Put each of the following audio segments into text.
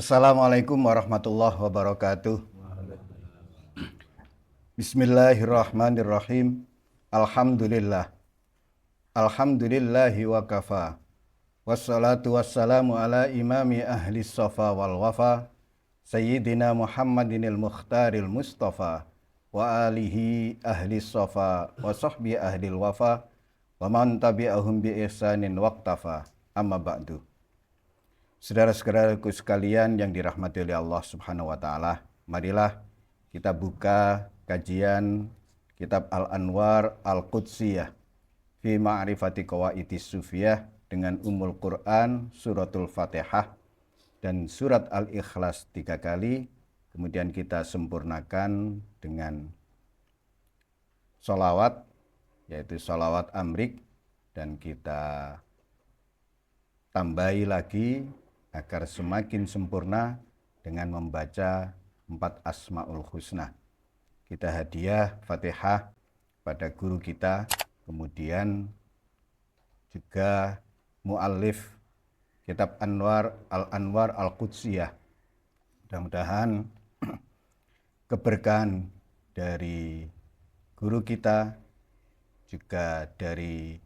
Assalamualaikum warahmatullahi wabarakatuh. Bismillahirrahmanirrahim. Alhamdulillah. Alhamdulillahi wa kafa. Wassalatu wassalamu ala imami ahli safa wal wafa. Sayyidina Muhammadinil mukhtaril mustafa. Wa alihi ahli safa wa sahbi ahlil wafa. Wa man tabi'ahum bi ihsanin waqtafa. Amma ba'du. Saudara-saudaraku sekalian yang dirahmati oleh Allah Subhanahu wa taala, marilah kita buka kajian kitab Al-Anwar Al-Qudsiyah fi Ma'rifati Qawaidis Sufiyah dengan Ummul Quran Suratul Fatihah dan surat Al-Ikhlas 3 kali, kemudian kita sempurnakan dengan sholawat, yaitu sholawat amrik, dan kita tambahi lagi agar semakin sempurna dengan membaca 4 Asmaul Husna. Kita hadiah Fatihah pada guru kita, kemudian juga muallif kitab Al-Anwar Al-Qudsiyah. Mudah-mudahan keberkahan dari guru kita, juga dari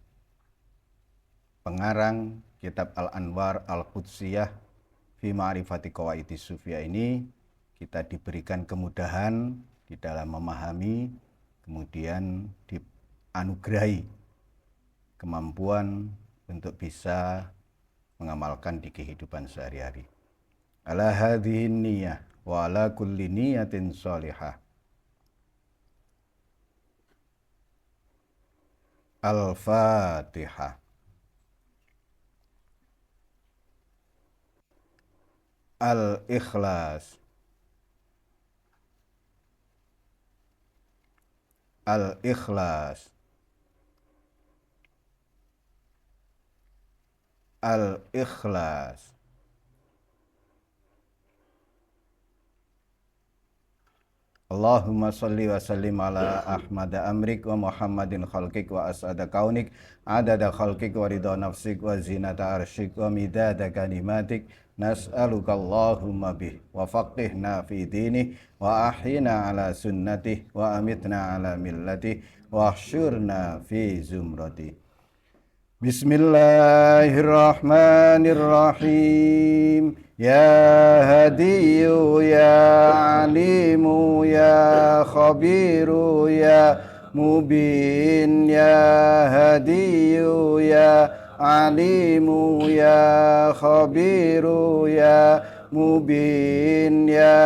pengarang kitab Al-Anwar Al-Qudsiyah fi Ma'rifati Qawaidis Sufiyah ini, kita diberikan kemudahan di dalam memahami, kemudian dianugerahi kemampuan untuk bisa mengamalkan di kehidupan sehari-hari. Ala hadhihin niyah wa ala kulli niyatin sholihah. Al-Fatihah. Al-Ikhlas. Al-Ikhlas. Al-Ikhlas. Allahumma salli wa sallim ala Ahmad amrik wa Muhammadin khalqik wa as'ada kaunik adada khalqik wa ridha nafsik wa zinata arsyik wa midada kalimatik. Nas'aluka Allahumma bih wa faqihna fi dinih wa ahyina ala sunnatih wa amitna ala millatih wa ahsyurna fi zumratih. Bismillahirrahmanirrahim. Ya hadiyu ya alimu ya khabiru ya mubin. Ya hadiyu ya alimu ya khabiru ya mubin. Ya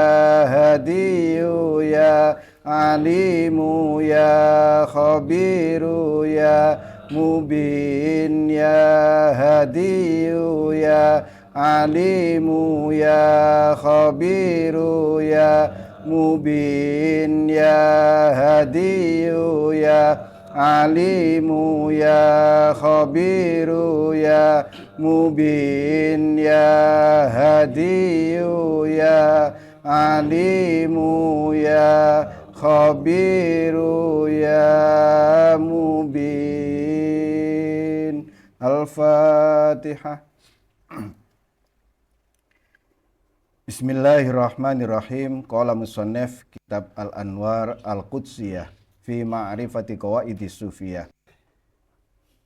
hadiyu ya alimu ya khabiru ya mubin. Ya hadiyu ya alimu ya khabiru ya mubin. Ya hadiyu ya alimu ya khabiru ya mubin. Ya hadiyu ya alimu ya khabiru ya mubin. Al-Fatihah. Bismillahirrahmanirrahim. Qala musannif kitab Al-Anwar Al-Qudsiyah fi Ma'rifati Qawaidis Sufiyah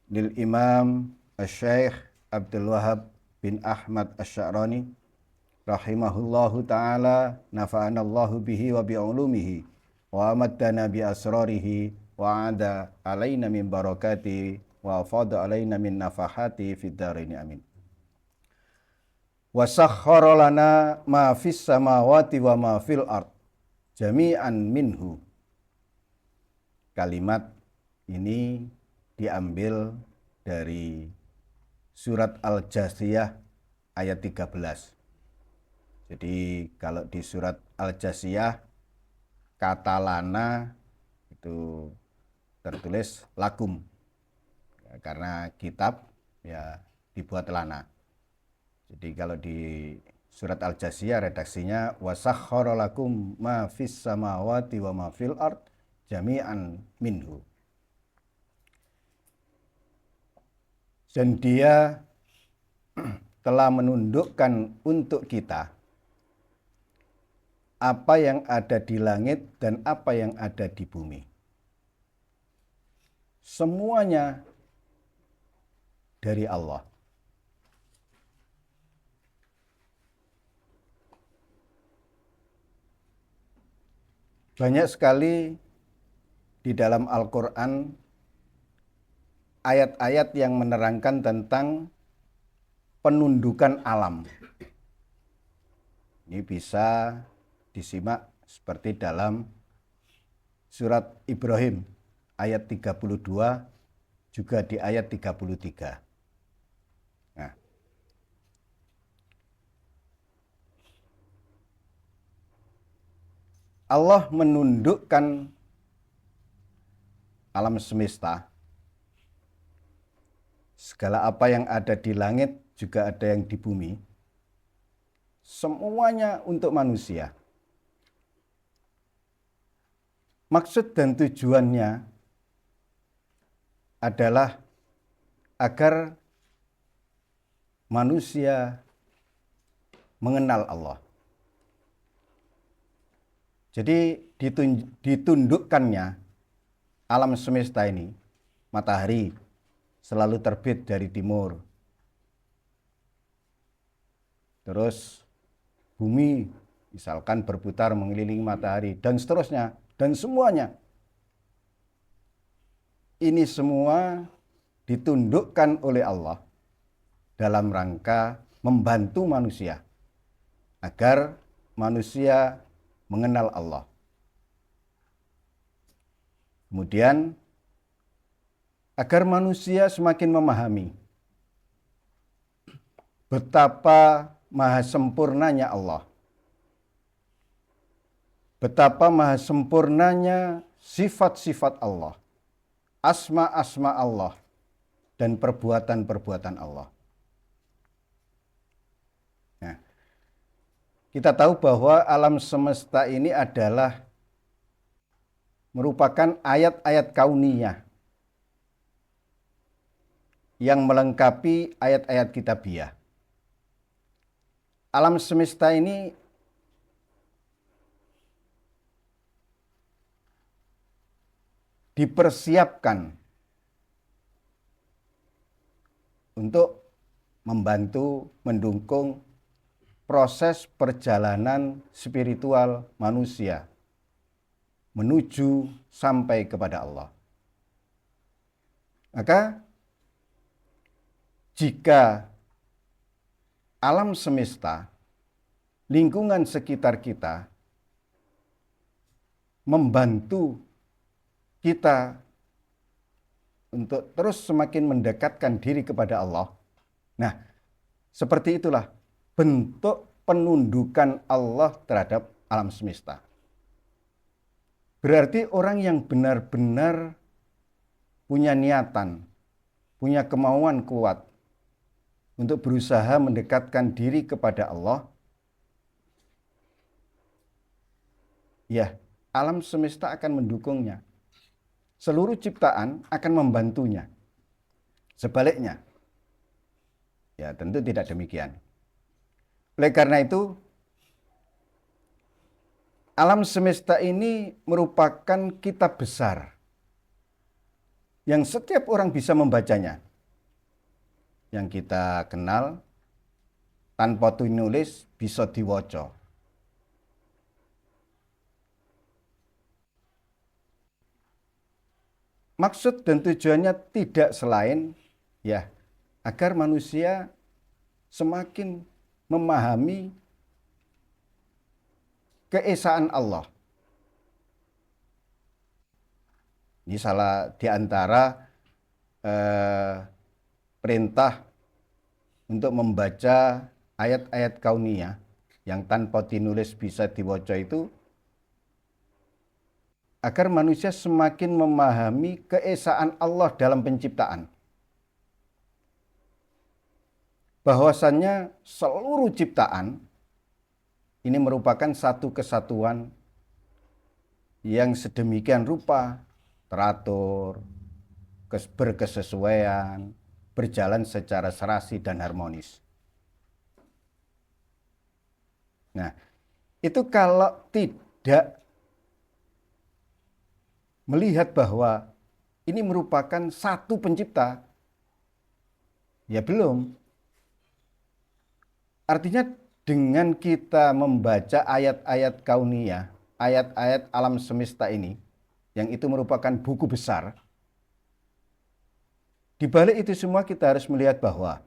lil Imam Asy-Syaikh Abdul Wahab bin Ahmad Asy-Sya'rani rahimahullahu ta'ala, nafa'anallahu bihi wa bi'ulumihi wa amaddana bi asrarihi wa ada alaina min barakati wa afada alaina min nafahati fid dharain, amin. Wa sakhkhara lana ma fis samawati wa ma fil ard jami'an minhu. Kalimat ini diambil dari surat Al-Jasiyah ayat 13. Jadi kalau di surat Al-Jasiyah kata lana itu tertulis lakum, ya, karena kitab ya dibuat lana. Jadi kalau di surat Al-Jasiyah redaksinya wasakhkhara lakum ma fis samawati wa ma fil ard jami'an minhu. Dan dia telah menundukkan untuk kita apa yang ada di langit dan apa yang ada di bumi. Semuanya dari Allah. Banyak sekali di dalam Al-Quran ayat-ayat yang menerangkan tentang penundukan alam. Ini bisa disimak seperti dalam surat Ibrahim ayat 32, juga di ayat 33. Nah, Allah menundukkan alam semesta. Segala apa yang ada di langit juga ada yang di bumi. Semuanya untuk manusia. Maksud dan tujuannya adalah agar manusia mengenal Allah. Jadi ditundukkannya alam semesta ini, matahari selalu terbit dari timur. Terus bumi misalkan berputar mengelilingi matahari dan seterusnya dan semuanya. Ini semua ditundukkan oleh Allah dalam rangka membantu manusia agar manusia mengenal Allah. Kemudian agar manusia semakin memahami betapa maha sempurnanya Allah. Betapa maha sempurnanya sifat-sifat Allah, asma-asma Allah, dan perbuatan-perbuatan Allah. Nah, kita tahu bahwa alam semesta ini adalah merupakan ayat-ayat kauniyah yang melengkapi ayat-ayat kitabiah. Alam semesta ini dipersiapkan untuk membantu, mendukung proses perjalanan spiritual manusia menuju sampai kepada Allah. Maka jika alam semesta, lingkungan sekitar kita membantu kita untuk terus semakin mendekatkan diri kepada Allah. Nah, seperti itulah bentuk penundukan Allah terhadap alam semesta. Berarti orang yang benar-benar punya niatan, punya kemauan kuat untuk berusaha mendekatkan diri kepada Allah, ya, alam semesta akan mendukungnya. Seluruh ciptaan akan membantunya. Sebaliknya, ya tentu tidak demikian. Oleh karena itu, alam semesta ini merupakan kitab besar yang setiap orang bisa membacanya. Yang kita kenal tanpa tulis bisa diwaca. Maksud dan tujuannya tidak selain ya agar manusia semakin memahami keesaan Allah. Ini salah di antara perintah untuk membaca ayat-ayat kauniyah yang tanpa dinulis bisa diwaca itu agar manusia semakin memahami keesaan Allah dalam penciptaan. Bahwasannya seluruh ciptaan ini merupakan satu kesatuan yang sedemikian rupa, teratur, berkesesuaian, berjalan secara serasi dan harmonis. Nah, itu kalau tidak melihat bahwa ini merupakan satu pencipta, ya belum. Artinya dengan kita membaca ayat-ayat kauniyah, ayat-ayat alam semesta ini, yang itu merupakan buku besar, di balik itu semua kita harus melihat bahwa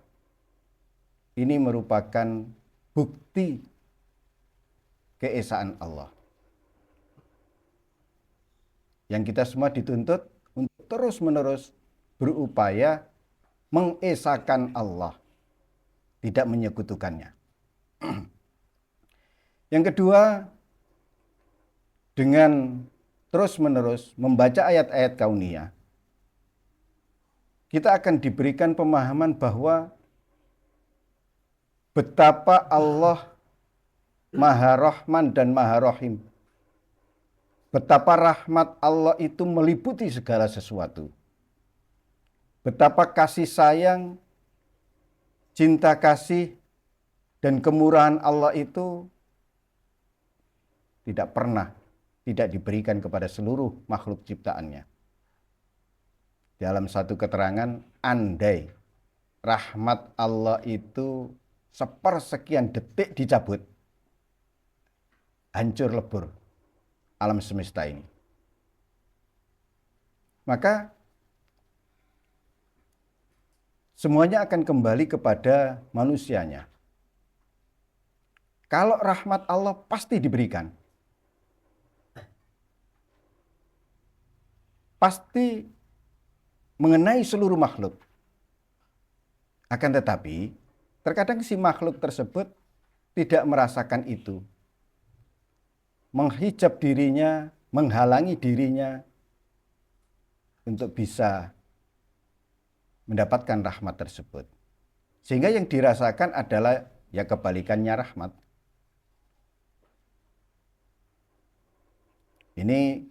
ini merupakan bukti keesaan Allah. Yang kita semua dituntut untuk terus-menerus berupaya mengesahkan Allah, tidak menyekutukannya. Yang kedua, dengan terus-menerus membaca ayat-ayat kauniyah, kita akan diberikan pemahaman bahwa betapa Allah Maha Rahman dan Maha Rahim. Betapa rahmat Allah itu meliputi segala sesuatu. Betapa kasih sayang, cinta kasih, dan kemurahan Allah itu tidak pernah tidak diberikan kepada seluruh makhluk ciptaannya. Dalam satu keterangan, andai rahmat Allah itu sepersekian detik dicabut, hancur lebur alam semesta ini. Maka semuanya akan kembali kepada manusianya. Kalau rahmat Allah pasti diberikan. Pasti mengenai seluruh makhluk. Akan tetapi, terkadang si makhluk tersebut tidak merasakan itu. Menghijab dirinya, menghalangi dirinya untuk bisa mendapatkan rahmat tersebut. Sehingga yang dirasakan adalah ya kebalikannya rahmat. Ini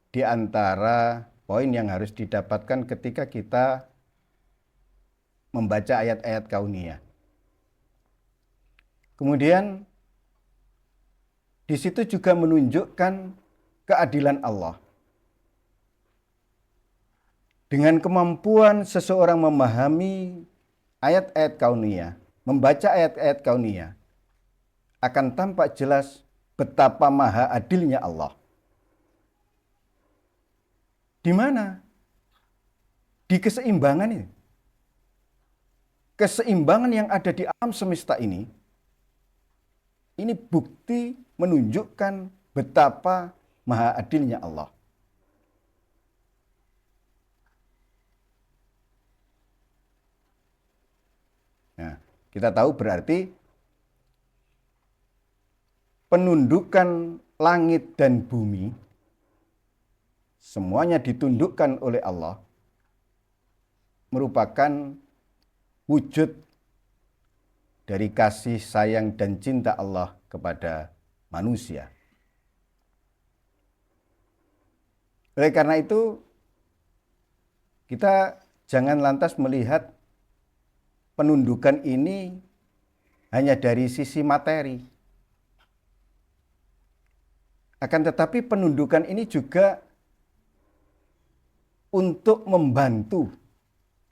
di antara poin yang harus didapatkan ketika kita membaca ayat-ayat kauniyah. Kemudian di situ juga menunjukkan keadilan Allah. Dengan kemampuan seseorang memahami ayat-ayat kauniyah, membaca ayat-ayat kauniyah, akan tampak jelas betapa maha adilnya Allah. Di mana? Di keseimbangan ini. Keseimbangan yang ada di alam semesta ini bukti menunjukkan betapa maha adilnya Allah. Nah, kita tahu berarti penundukan langit dan bumi semuanya ditundukkan oleh Allah merupakan wujud dari kasih sayang dan cinta Allah kepada manusia. Oleh karena itu, kita jangan lantas melihat penundukan ini hanya dari sisi materi. Akan tetapi penundukan ini juga untuk membantu.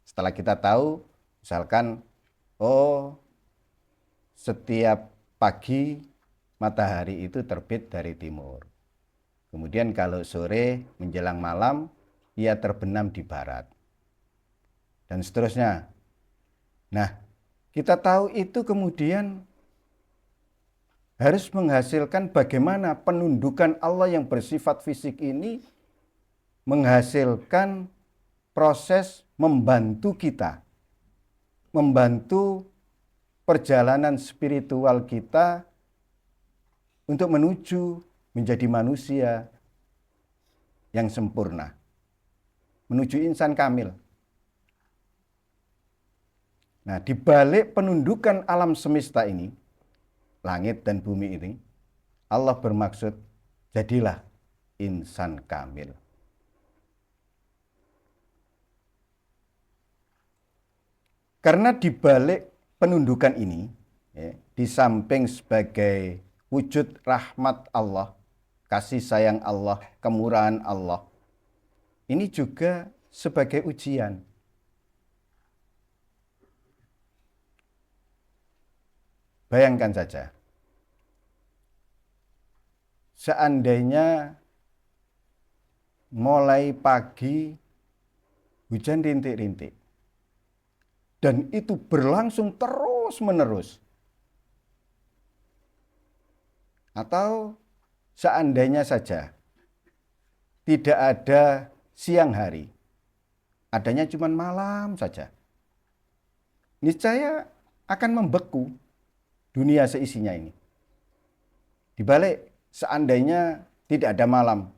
Setelah kita tahu, misalkan, setiap pagi matahari itu terbit dari timur. Kemudian kalau sore menjelang malam, ia terbenam di barat. Dan seterusnya. Nah, kita tahu itu kemudian harus menghasilkan bagaimana penundukan Allah yang bersifat fisik ini menghasilkan proses membantu kita, membantu perjalanan spiritual kita untuk menuju menjadi manusia yang sempurna, menuju insan kamil. Nah, di balik penundukan alam semesta ini, langit dan bumi ini, Allah bermaksud, jadilah insan kamil. Karena di balik penundukan ini, di samping sebagai wujud rahmat Allah, kasih sayang Allah, kemurahan Allah. Ini juga sebagai ujian. Bayangkan saja, seandainya mulai pagi hujan rintik-rintik, dan itu berlangsung terus-menerus, atau seandainya saja tidak ada siang hari, adanya cuma malam saja, niscaya akan membeku dunia seisinya ini. Dibalik, seandainya tidak ada malam,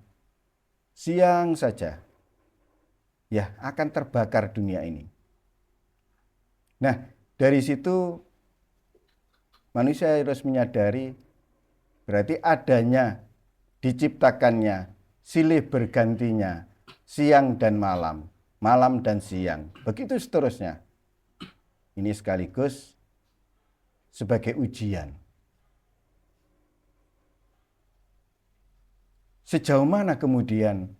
siang saja, ya akan terbakar dunia ini. Nah, dari situ manusia harus menyadari berarti adanya, diciptakannya, silih bergantinya siang dan malam, malam dan siang, begitu seterusnya. Ini sekaligus sebagai ujian. Sejauh mana kemudian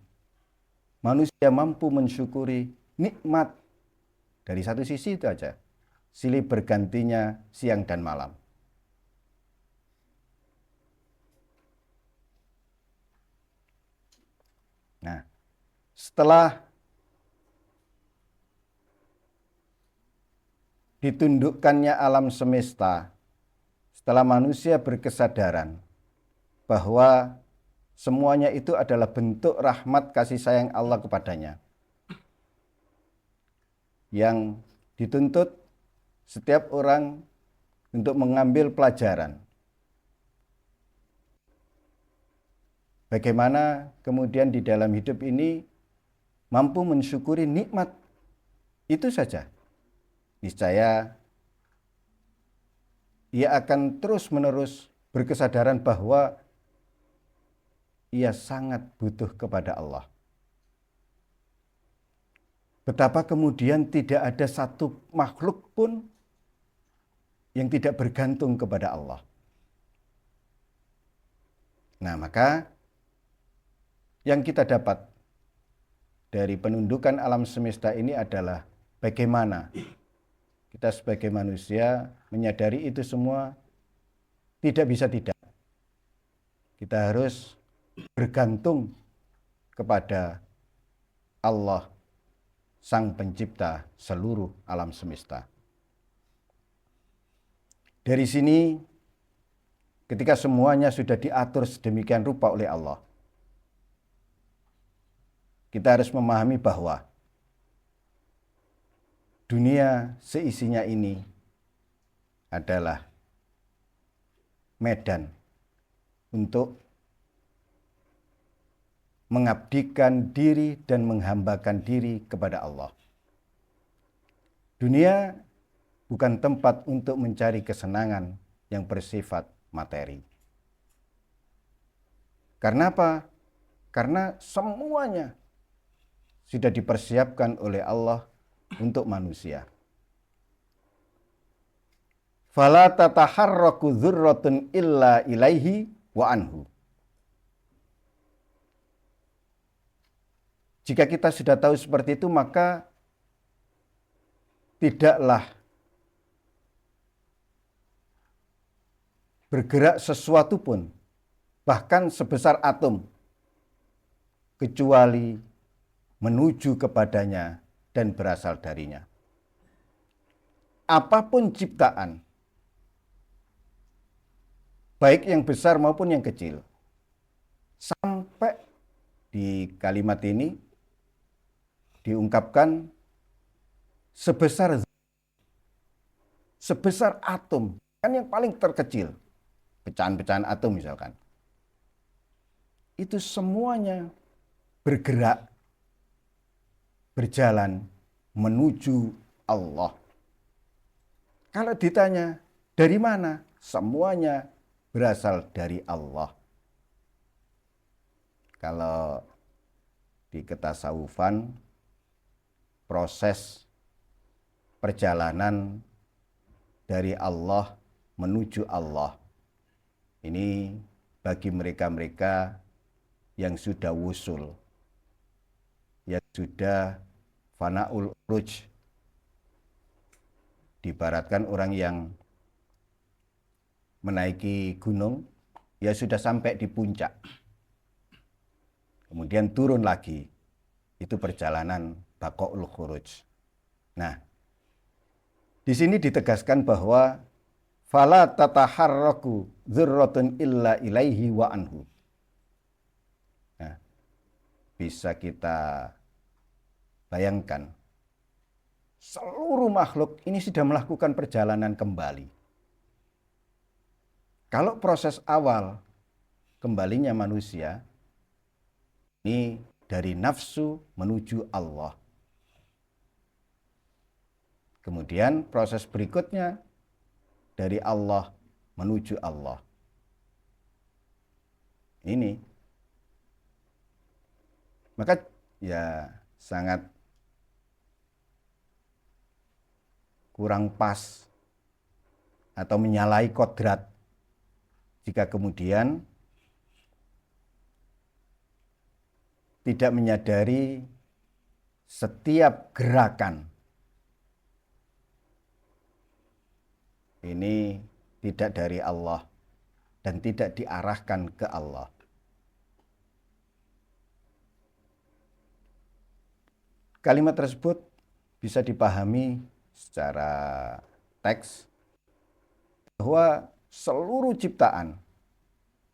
manusia mampu mensyukuri nikmat dari satu sisi itu aja, silih bergantinya siang dan malam. Nah, setelah ditundukkannya alam semesta, setelah manusia berkesadaran bahwa semuanya itu adalah bentuk rahmat kasih sayang Allah kepadanya, yang dituntut setiap orang untuk mengambil pelajaran. Bagaimana kemudian di dalam hidup ini mampu mensyukuri nikmat itu saja. Niscaya ia akan terus-menerus berkesadaran bahwa ia sangat butuh kepada Allah. Betapa kemudian tidak ada satu makhluk pun yang tidak bergantung kepada Allah. Nah, maka yang kita dapat dari penundukan alam semesta ini adalah bagaimana kita sebagai manusia menyadari itu semua tidak bisa tidak. Kita harus bergantung kepada Allah, Sang Pencipta seluruh alam semesta. Dari sini, ketika semuanya sudah diatur sedemikian rupa oleh Allah, kita harus memahami bahwa dunia seisinya ini adalah medan untuk mengabdikan diri dan menghambakan diri kepada Allah. Dunia bukan tempat untuk mencari kesenangan yang bersifat materi. Karena apa? Karena semuanya sudah dipersiapkan oleh Allah untuk manusia. Fala tataharraku dzurratun illa ilaihi wa anhu. Jika kita sudah tahu seperti itu, maka tidaklah bergerak sesuatu pun, bahkan sebesar atom, kecuali menuju kepadanya dan berasal darinya. Apapun ciptaan, baik yang besar maupun yang kecil, sampai di kalimat ini diungkapkan sebesar atom, kan yang paling terkecil, pecahan-pecahan atom misalkan. Itu semuanya bergerak, berjalan menuju Allah. Kalau ditanya dari mana? Semuanya berasal dari Allah. Kalau di ketasawufan, proses perjalanan dari Allah menuju Allah Ini bagi mereka-mereka yang sudah wusul, yang sudah fanaul uruj. Diibaratkan orang yang menaiki gunung, ya sudah sampai di puncak. Kemudian turun lagi. Itu perjalanan baqaul khuruj. Nah, di sini ditegaskan bahwa fala tataharraku dzurratun illa ilaihi wa anhu. Nah, bisa kita bayangkan seluruh makhluk ini sudah melakukan perjalanan kembali. Kalau proses awal kembalinya manusia ini dari nafsu menuju Allah. Kemudian proses berikutnya dari Allah menuju Allah. Ini. Maka ya sangat kurang pas atau menyalahi kodrat jika kemudian tidak menyadari setiap gerakan ini tidak dari Allah dan tidak diarahkan ke Allah. Kalimat tersebut bisa dipahami secara teks bahwa seluruh ciptaan,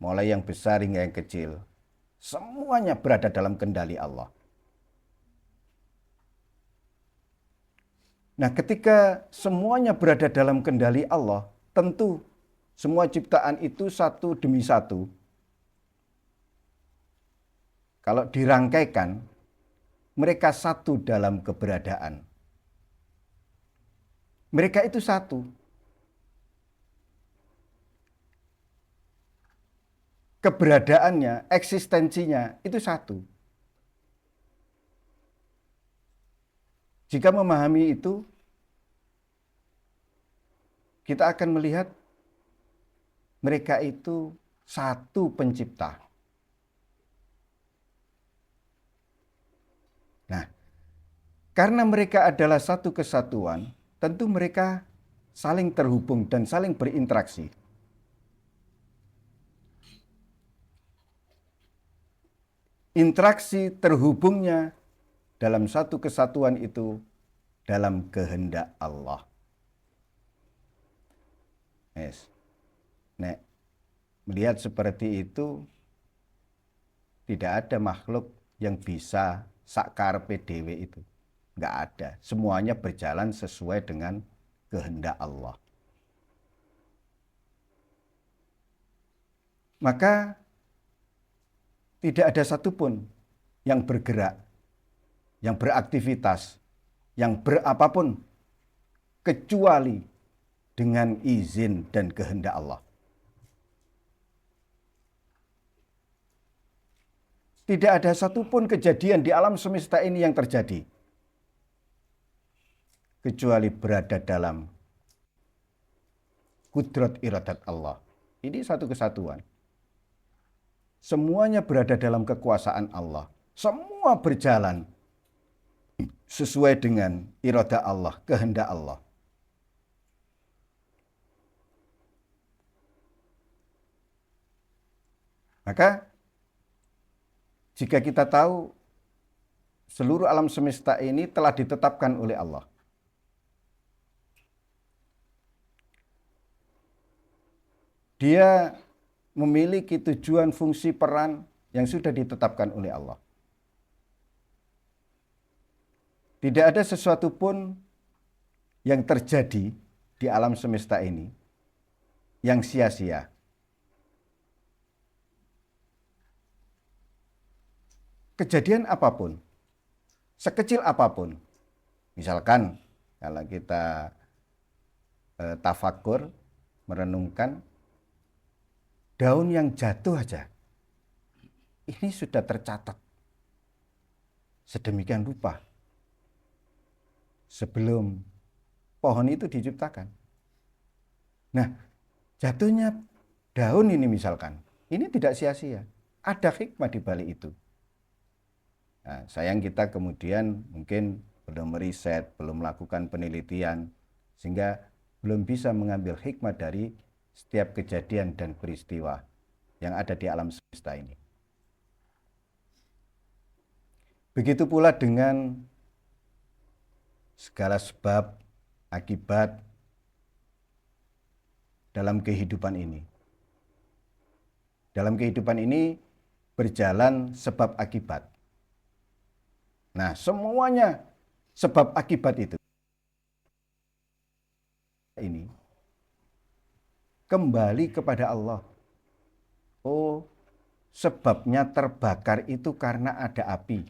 mulai yang besar hingga yang kecil, semuanya berada dalam kendali Allah. Nah, ketika semuanya berada dalam kendali Allah, tentu semua ciptaan itu satu demi satu, kalau dirangkaikan, mereka satu dalam keberadaan. Mereka itu satu. Keberadaannya, eksistensinya itu satu. Jika memahami itu, kita akan melihat mereka itu satu pencipta. Nah, karena mereka adalah satu kesatuan, tentu mereka saling terhubung dan saling berinteraksi. Interaksi terhubungnya dalam satu kesatuan itu dalam kehendak Allah. Yes. Nek, melihat seperti itu, tidak ada makhluk yang bisa sakarpe dhewe itu. Nggak ada. Semuanya berjalan sesuai dengan kehendak Allah. Maka tidak ada satupun yang bergerak, yang beraktivitas, yang berapapun kecuali dengan izin dan kehendak Allah. Tidak ada satupun kejadian di alam semesta ini yang terjadi kecuali berada dalam kudrat iradat Allah. Ini satu kesatuan. Semuanya berada dalam kekuasaan Allah. Semua berjalan sesuai dengan iradah Allah, kehendak Allah. Maka jika kita tahu seluruh alam semesta ini telah ditetapkan oleh Allah, dia memiliki tujuan, fungsi, peran yang sudah ditetapkan oleh Allah. Tidak ada sesuatu pun yang terjadi di alam semesta ini yang sia-sia. Kejadian apapun, sekecil apapun, misalkan kalau kita tafakur, merenungkan, daun yang jatuh aja, ini sudah tercatat sedemikian rupa sebelum pohon itu diciptakan. Nah, jatuhnya daun ini misalkan, ini tidak sia-sia. Ada hikmah di balik itu. Nah, sayang kita kemudian mungkin belum meriset, belum melakukan penelitian, sehingga belum bisa mengambil hikmah dari setiap kejadian dan peristiwa yang ada di alam semesta ini. Begitu pula dengan segala sebab, akibat dalam kehidupan ini. Dalam kehidupan ini berjalan sebab akibat. Nah, semuanya sebab akibat itu ini kembali kepada Allah. Oh, sebabnya terbakar itu karena ada api.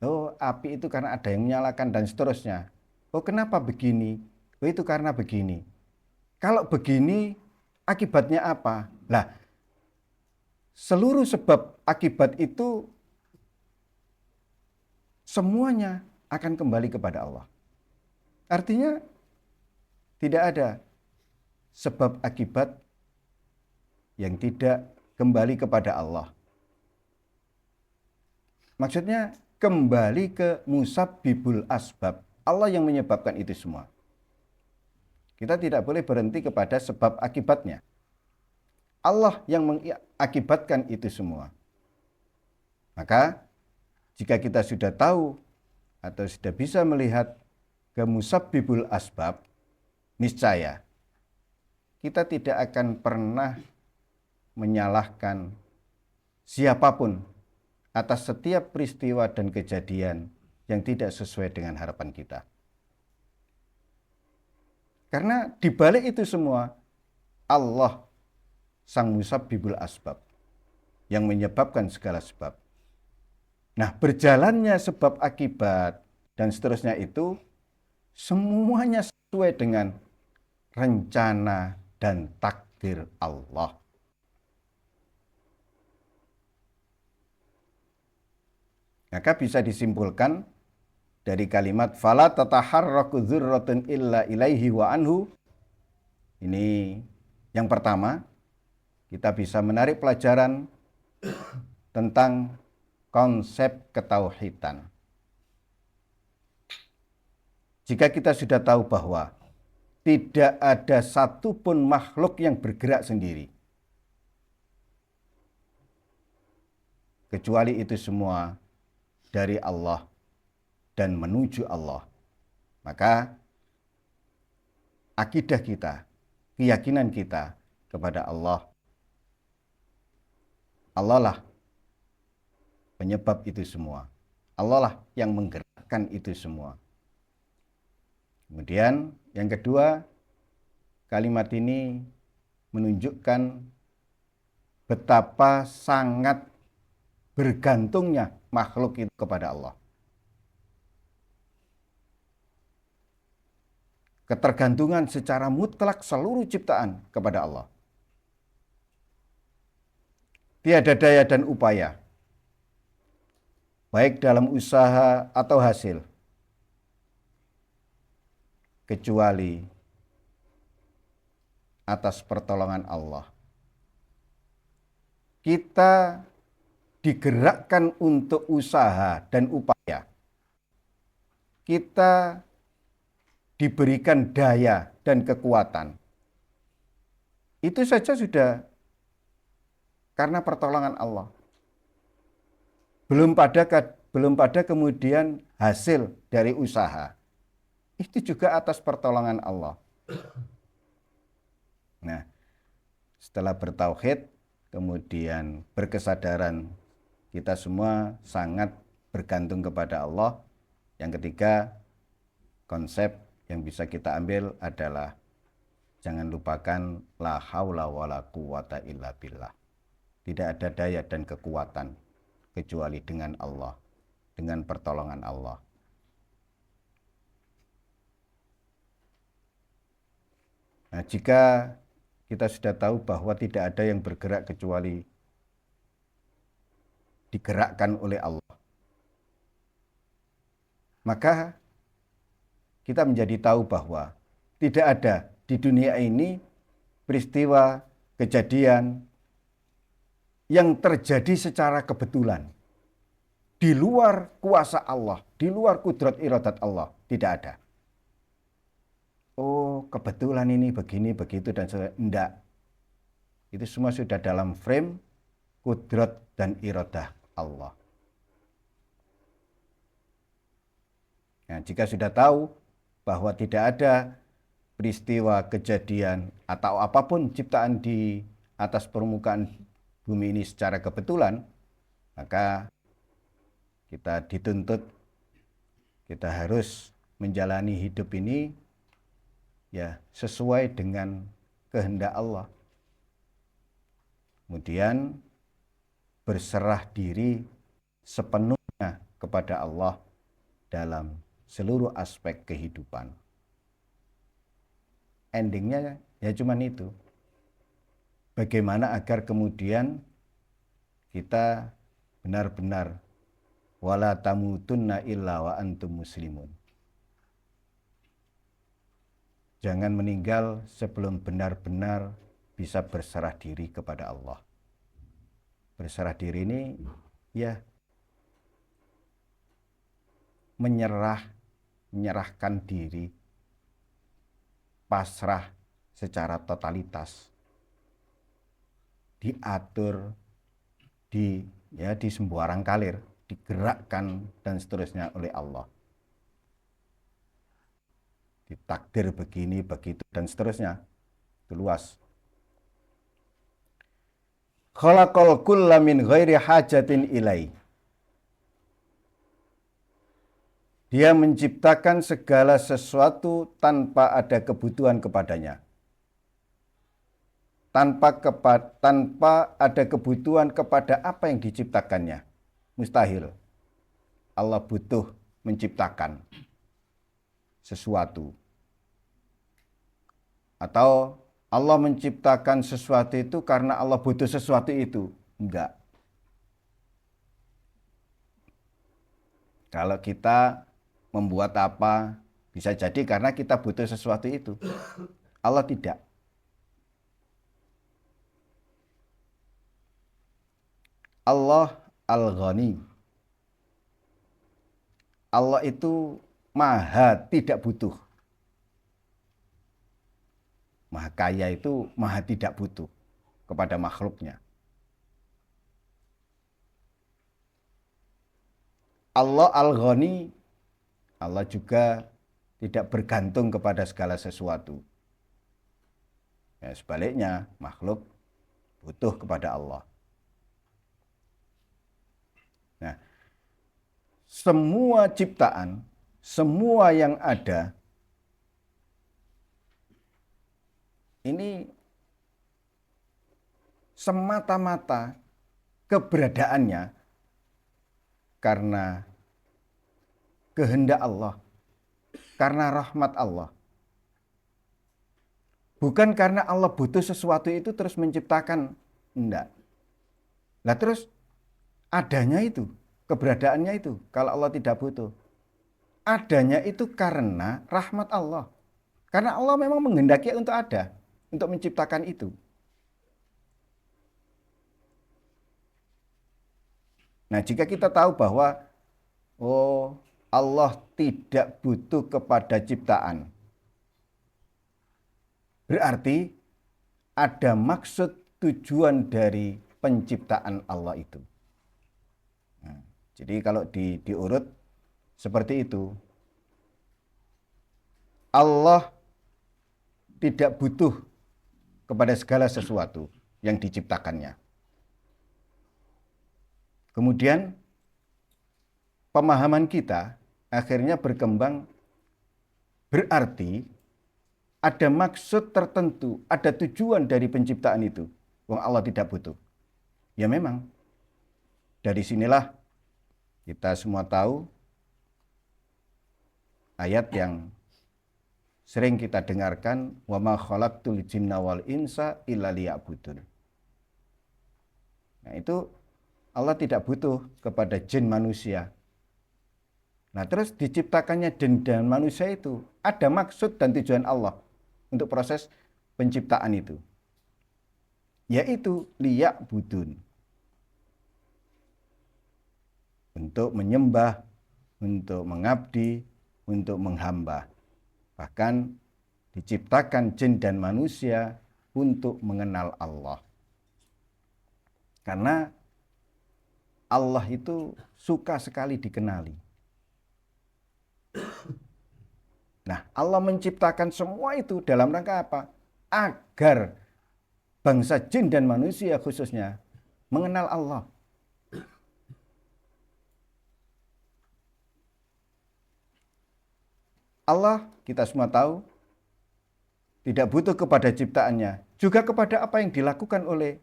Oh, api itu karena ada yang menyalakan dan seterusnya. Oh, kenapa begini? Oh, itu karena begini. Kalau begini, akibatnya apa? Lah, seluruh sebab akibat itu semuanya akan kembali kepada Allah. Artinya tidak ada sebab akibat yang tidak kembali kepada Allah. Maksudnya kembali ke musabbibul asbab. Allah yang menyebabkan itu semua. Kita tidak boleh berhenti kepada sebab akibatnya. Allah yang mengakibatkan itu semua. Maka jika kita sudah tahu atau sudah bisa melihat ke musabbibul asbab, niscaya kita tidak akan pernah menyalahkan siapapun atas setiap peristiwa dan kejadian yang tidak sesuai dengan harapan kita. Karena di balik itu semua, Allah sang musabbibul asbab yang menyebabkan segala sebab. Nah, berjalannya sebab akibat dan seterusnya itu semuanya sesuai dengan rencana dan takdir Allah. Maka bisa disimpulkan dari kalimat fala tataharraku dzurratun illa ilaihi wa anhu. Ini yang pertama, kita bisa menarik pelajaran tentang konsep ketauhidan. Jika kita sudah tahu bahwa tidak ada satupun makhluk yang bergerak sendiri, kecuali itu semua dari Allah dan menuju Allah, maka akidah kita, keyakinan kita kepada Allah, Allah lah penyebab itu semua. Allah lah yang menggerakkan itu semua. Kemudian yang kedua, kalimat ini menunjukkan betapa sangat bergantungnya makhluk itu kepada Allah. Ketergantungan secara mutlak seluruh ciptaan kepada Allah. Tiada daya dan upaya, baik dalam usaha atau hasil, kecuali atas pertolongan Allah. Kita digerakkan untuk usaha dan upaya. Kita diberikan daya dan kekuatan. Itu saja sudah karena pertolongan Allah. Belum pada kemudian hasil dari usaha. Itu juga atas pertolongan Allah. Nah, setelah bertauhid, kemudian berkesadaran kita semua sangat bergantung kepada Allah. Yang ketiga, konsep yang bisa kita ambil adalah jangan lupakan la haula wala quwata illa billah. Tidak ada daya dan kekuatan kecuali dengan Allah, dengan pertolongan Allah. Nah, jika kita sudah tahu bahwa tidak ada yang bergerak kecuali digerakkan oleh Allah, maka kita menjadi tahu bahwa tidak ada di dunia ini peristiwa kejadian yang terjadi secara kebetulan, di luar kuasa Allah, di luar kudrat iradat Allah, tidak ada. Oh, kebetulan ini begini, begitu, dan sebagainya. Enggak. Itu semua sudah dalam frame kudrat dan iradah Allah. Nah, jika sudah tahu bahwa tidak ada peristiwa, kejadian, atau apapun ciptaan di atas permukaan bumi ini secara kebetulan, maka kita dituntut, kita harus menjalani hidup ini ya sesuai dengan kehendak Allah. Kemudian berserah diri sepenuhnya kepada Allah dalam seluruh aspek kehidupan. Endingnya ya cuman itu. Bagaimana agar kemudian kita benar-benar wala tamutunna illa wa antum muslimun. Jangan meninggal sebelum benar-benar bisa berserah diri kepada Allah. Berserah diri ini ya menyerahkan diri, pasrah secara totalitas, diatur, di sembarang kalir, digerakkan dan seterusnya oleh Allah. Ditakdir begini, begitu, dan seterusnya. Itu luas. Khalaqal kulla min ghairi hajatin ilai. Dia menciptakan segala sesuatu tanpa ada kebutuhan kepadanya. Tanpa ada kebutuhan kepada apa yang diciptakannya. Mustahil. Allah butuh menciptakan sesuatu. Atau Allah menciptakan sesuatu itu karena Allah butuh sesuatu itu. Enggak. Kalau kita membuat apa, bisa jadi karena kita butuh sesuatu itu. Allah tidak. Allah Al-Ghani. Allah itu maha tidak butuh. Maha kaya itu maha tidak butuh kepada makhluknya. Allah Al-Ghani, Allah juga tidak bergantung kepada segala sesuatu. Ya, sebaliknya, makhluk butuh kepada Allah. Nah, semua ciptaan, semua yang ada, ini semata-mata keberadaannya karena kehendak Allah, karena rahmat Allah. Bukan karena Allah butuh sesuatu itu terus menciptakan, enggak. Lah terus adanya itu, keberadaannya itu, kalau Allah tidak butuh. Adanya itu karena rahmat Allah. Karena Allah memang menghendaki untuk ada, untuk menciptakan itu. Nah, jika kita tahu bahwa Allah tidak butuh kepada ciptaan, berarti ada maksud tujuan dari penciptaan Allah itu. Nah, jadi kalau diurut seperti itu, Allah tidak butuh kepada segala sesuatu yang diciptakannya. Kemudian pemahaman kita akhirnya berkembang, berarti ada maksud tertentu, ada tujuan dari penciptaan itu. Wong Allah tidak butuh. Ya memang, dari sinilah kita semua tahu ayat yang sering kita dengarkan, wa ma khalaqtul jinna wal insa illa liya'budun. Nah, itu Allah tidak butuh kepada jin manusia. Nah, terus diciptakannya jin dan manusia itu ada maksud dan tujuan Allah untuk proses penciptaan itu. yaitu liya'budun, untuk menyembah, untuk mengabdi, untuk menghamba. Bahkan diciptakan jin dan manusia untuk mengenal Allah. Karena Allah itu suka sekali dikenali. Nah, Allah menciptakan semua itu dalam rangka apa? Agar bangsa jin dan manusia khususnya mengenal Allah. Allah, kita semua tahu, tidak butuh kepada ciptaannya, juga kepada apa yang dilakukan oleh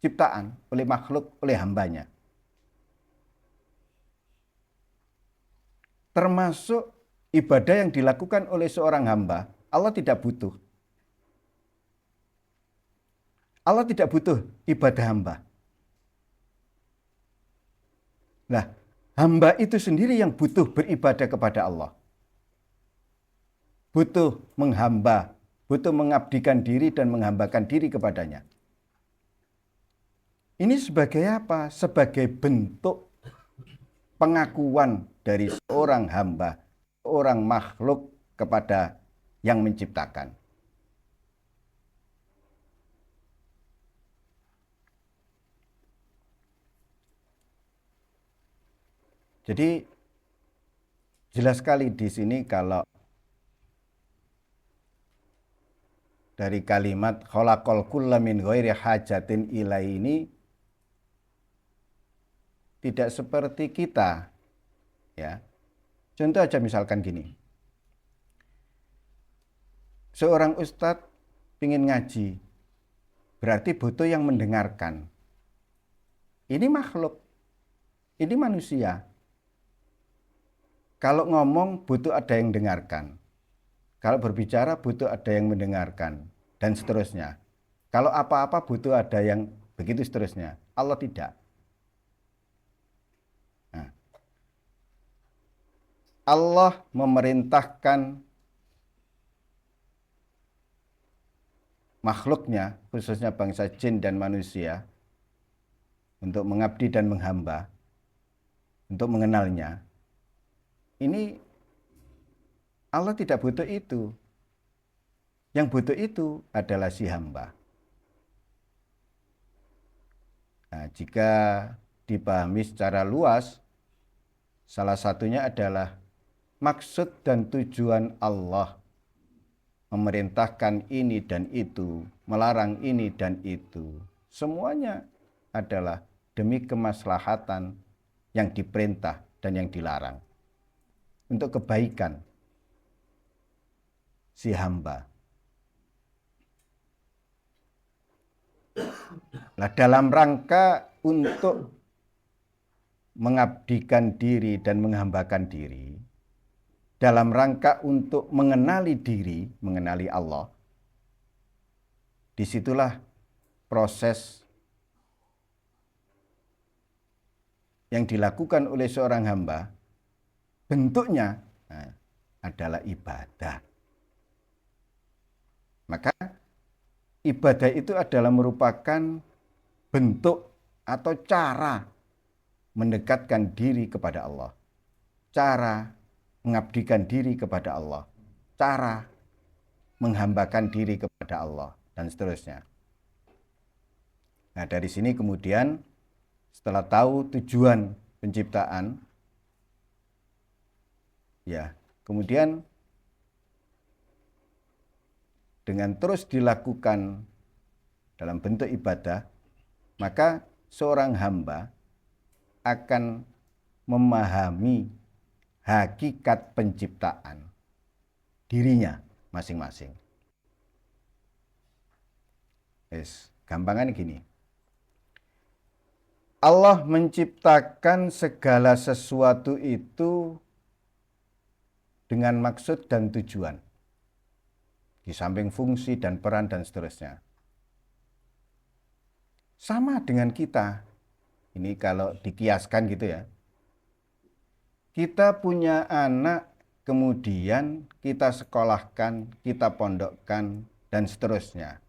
ciptaan, oleh makhluk, oleh hambanya. Termasuk ibadah yang dilakukan oleh seorang hamba, Allah tidak butuh. Allah tidak butuh ibadah hamba. Nah, hamba itu sendiri yang butuh beribadah kepada Allah. Butuh menghamba, butuh mengabdikan diri dan menghambakan diri kepadanya. Ini sebagai apa? Sebagai bentuk pengakuan dari seorang hamba, seorang makhluk kepada yang menciptakan. Jadi jelas sekali di sini kalau dari kalimat khalaqal kulla min ghairi hajatin ilai ini tidak seperti kita, ya. Contoh aja misalkan gini. Seorang ustadz ingin ngaji, berarti butuh yang mendengarkan. Ini makhluk, ini manusia. Kalau ngomong butuh ada yang dengarkan. Kalau berbicara butuh ada yang mendengarkan, dan seterusnya. Kalau apa-apa butuh ada yang begitu seterusnya. Allah tidak. Nah, Allah memerintahkan makhluknya, khususnya bangsa jin dan manusia, untuk mengabdi dan menghamba, untuk mengenalnya. Ini Allah tidak butuh itu. Yang butuh itu adalah si hamba. Nah, jika dipahami secara luas, salah satunya adalah maksud dan tujuan Allah memerintahkan ini dan itu, melarang ini dan itu. Semuanya adalah demi kemaslahatan yang diperintah dan yang dilarang. Untuk kebaikan si hamba. Nah, dalam rangka untuk mengabdikan diri dan menghambakan diri, dalam rangka untuk mengenali diri, mengenali Allah, disitulah proses yang dilakukan oleh seorang hamba, bentuknya adalah ibadah. Maka ibadah itu adalah merupakan bentuk atau cara mendekatkan diri kepada Allah, cara mengabdikan diri kepada Allah, cara menghambakan diri kepada Allah, dan seterusnya. Nah, dari sini kemudian setelah tahu tujuan penciptaan, ya, kemudian dengan terus dilakukan dalam bentuk ibadah, maka seorang hamba akan memahami hakikat penciptaan dirinya masing-masing. Gampangan gini. Allah menciptakan segala sesuatu itu dengan maksud dan tujuan. Di samping fungsi dan peran dan seterusnya. Sama dengan kita. Ini kalau dikiaskan gitu ya. Kita punya anak, kemudian kita sekolahkan, kita pondokkan, dan seterusnya.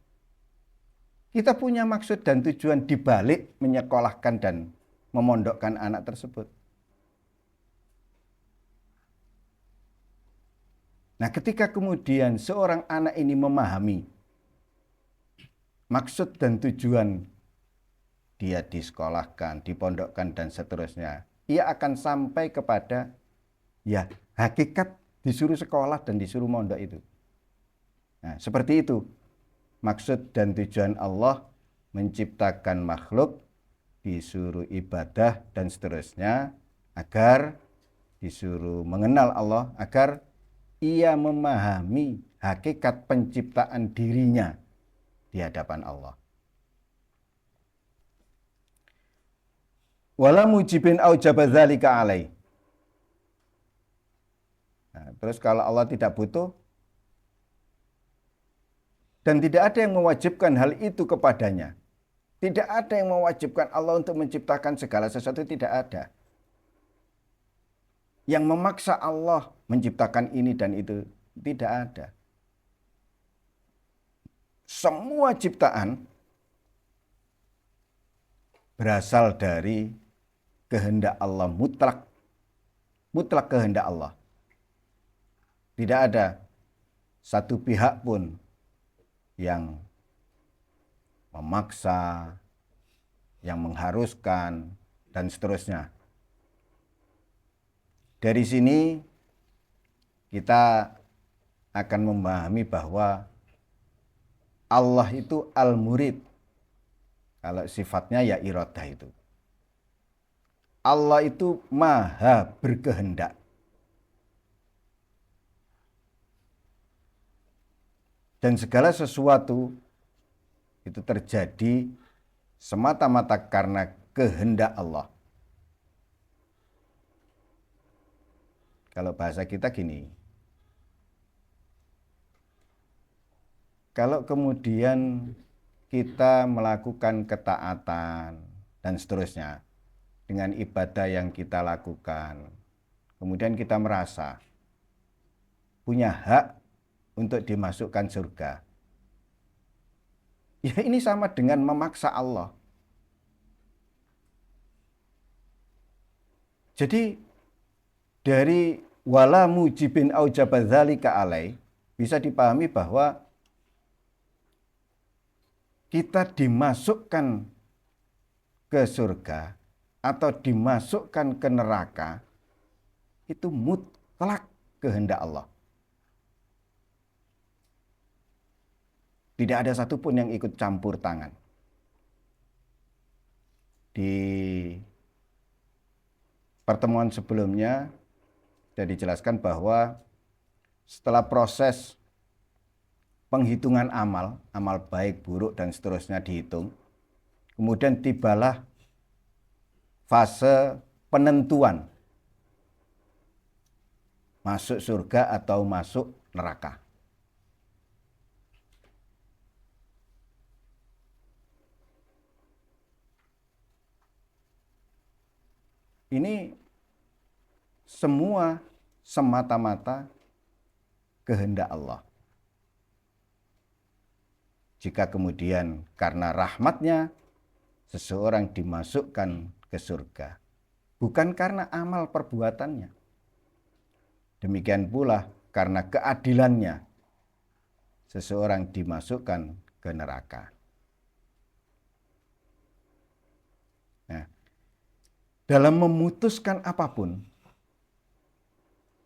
Kita punya maksud dan tujuan di balik menyekolahkan dan memondokkan anak tersebut. Nah, ketika kemudian seorang anak ini memahami maksud dan tujuan dia disekolahkan, dipondokkan, dan seterusnya, ia akan sampai kepada ya hakikat disuruh sekolah dan disuruh mondok itu. Nah, seperti itu maksud dan tujuan Allah menciptakan makhluk, disuruh ibadah dan seterusnya, agar disuruh mengenal Allah, agar ia memahami hakikat penciptaan dirinya di hadapan Allah. Wala mujibin aujaba dzalika alaih. Nah, terus kalau Allah tidak butuh dan tidak ada yang mewajibkan hal itu kepadanya, tidak ada yang mewajibkan Allah untuk menciptakan segala sesuatu, tidak ada. Yang memaksa Allah menciptakan ini dan itu, tidak ada. Semua ciptaan berasal dari kehendak Allah mutlak. Mutlak kehendak Allah. Tidak ada satu pihak pun yang memaksa, yang mengharuskan, dan seterusnya. Dari sini kita akan memahami bahwa Allah itu al-murid. Kalau sifatnya ya iradah itu. Allah itu maha berkehendak. Dan segala sesuatu itu terjadi semata-mata karena kehendak Allah. Kalau bahasa kita gini, kalau kemudian kita melakukan ketaatan dan seterusnya dengan ibadah yang kita lakukan, kemudian kita merasa punya hak untuk dimasukkan surga. Ya ini sama dengan memaksa Allah. Jadi dari wala mujibin aujaba dzalika alai bisa dipahami bahwa kita dimasukkan ke surga atau dimasukkan ke neraka itu mutlak kehendak Allah. Tidak ada satupun yang ikut campur tangan. Di pertemuan sebelumnya sudah dijelaskan bahwa setelah proses penghitungan amal, amal baik, buruk, dan seterusnya dihitung, kemudian tibalah fase penentuan masuk surga atau masuk neraka. Ini semua semata-mata kehendak Allah. Jika kemudian karena rahmatnya seseorang dimasukkan ke surga, bukan karena amal perbuatannya. Demikian pula karena keadilannya seseorang dimasukkan ke neraka. Nah, dalam memutuskan apapun,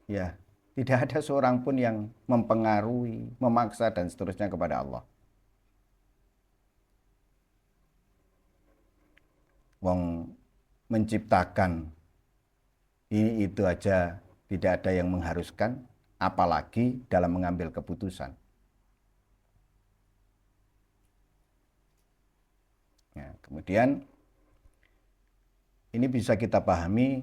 ya tidak ada seorang pun yang mempengaruhi, memaksa dan seterusnya kepada Allah. Wong menciptakan ini itu aja tidak ada yang mengharuskan, apalagi dalam mengambil keputusan. Nah, kemudian ini bisa kita pahami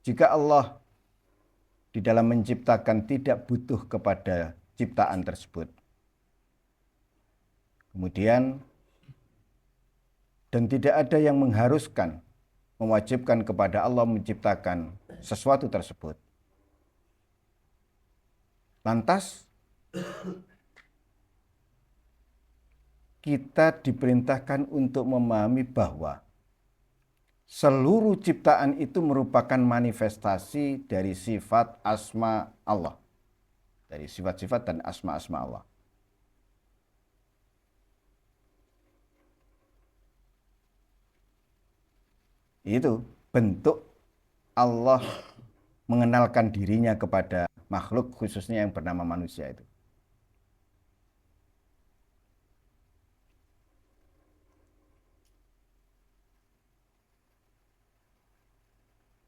jika Allah di dalam menciptakan tidak butuh kepada ciptaan tersebut. Kemudian dan tidak ada yang mengharuskan, mewajibkan kepada Allah menciptakan sesuatu tersebut. Lantas kita diperintahkan untuk memahami bahwa seluruh ciptaan itu merupakan manifestasi dari sifat asma Allah. Dari sifat-sifat dan asma-asma Allah. Itu bentuk Allah mengenalkan dirinya kepada makhluk, khususnya yang bernama manusia itu.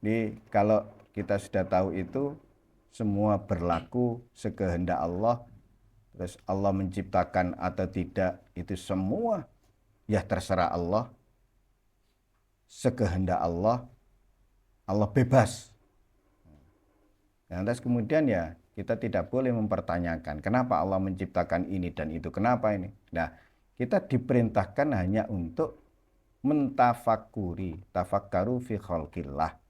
Jadi kalau kita sudah tahu itu, semua berlaku sekehendak Allah, terus Allah menciptakan atau tidak, itu semua ya terserah Allah, sekehendak Allah, Allah bebas. Lantas kemudian ya kita tidak boleh mempertanyakan kenapa Allah menciptakan ini dan itu, kenapa ini. Nah, kita diperintahkan hanya untuk mentafakuri, tafakkaru fi khalqillah.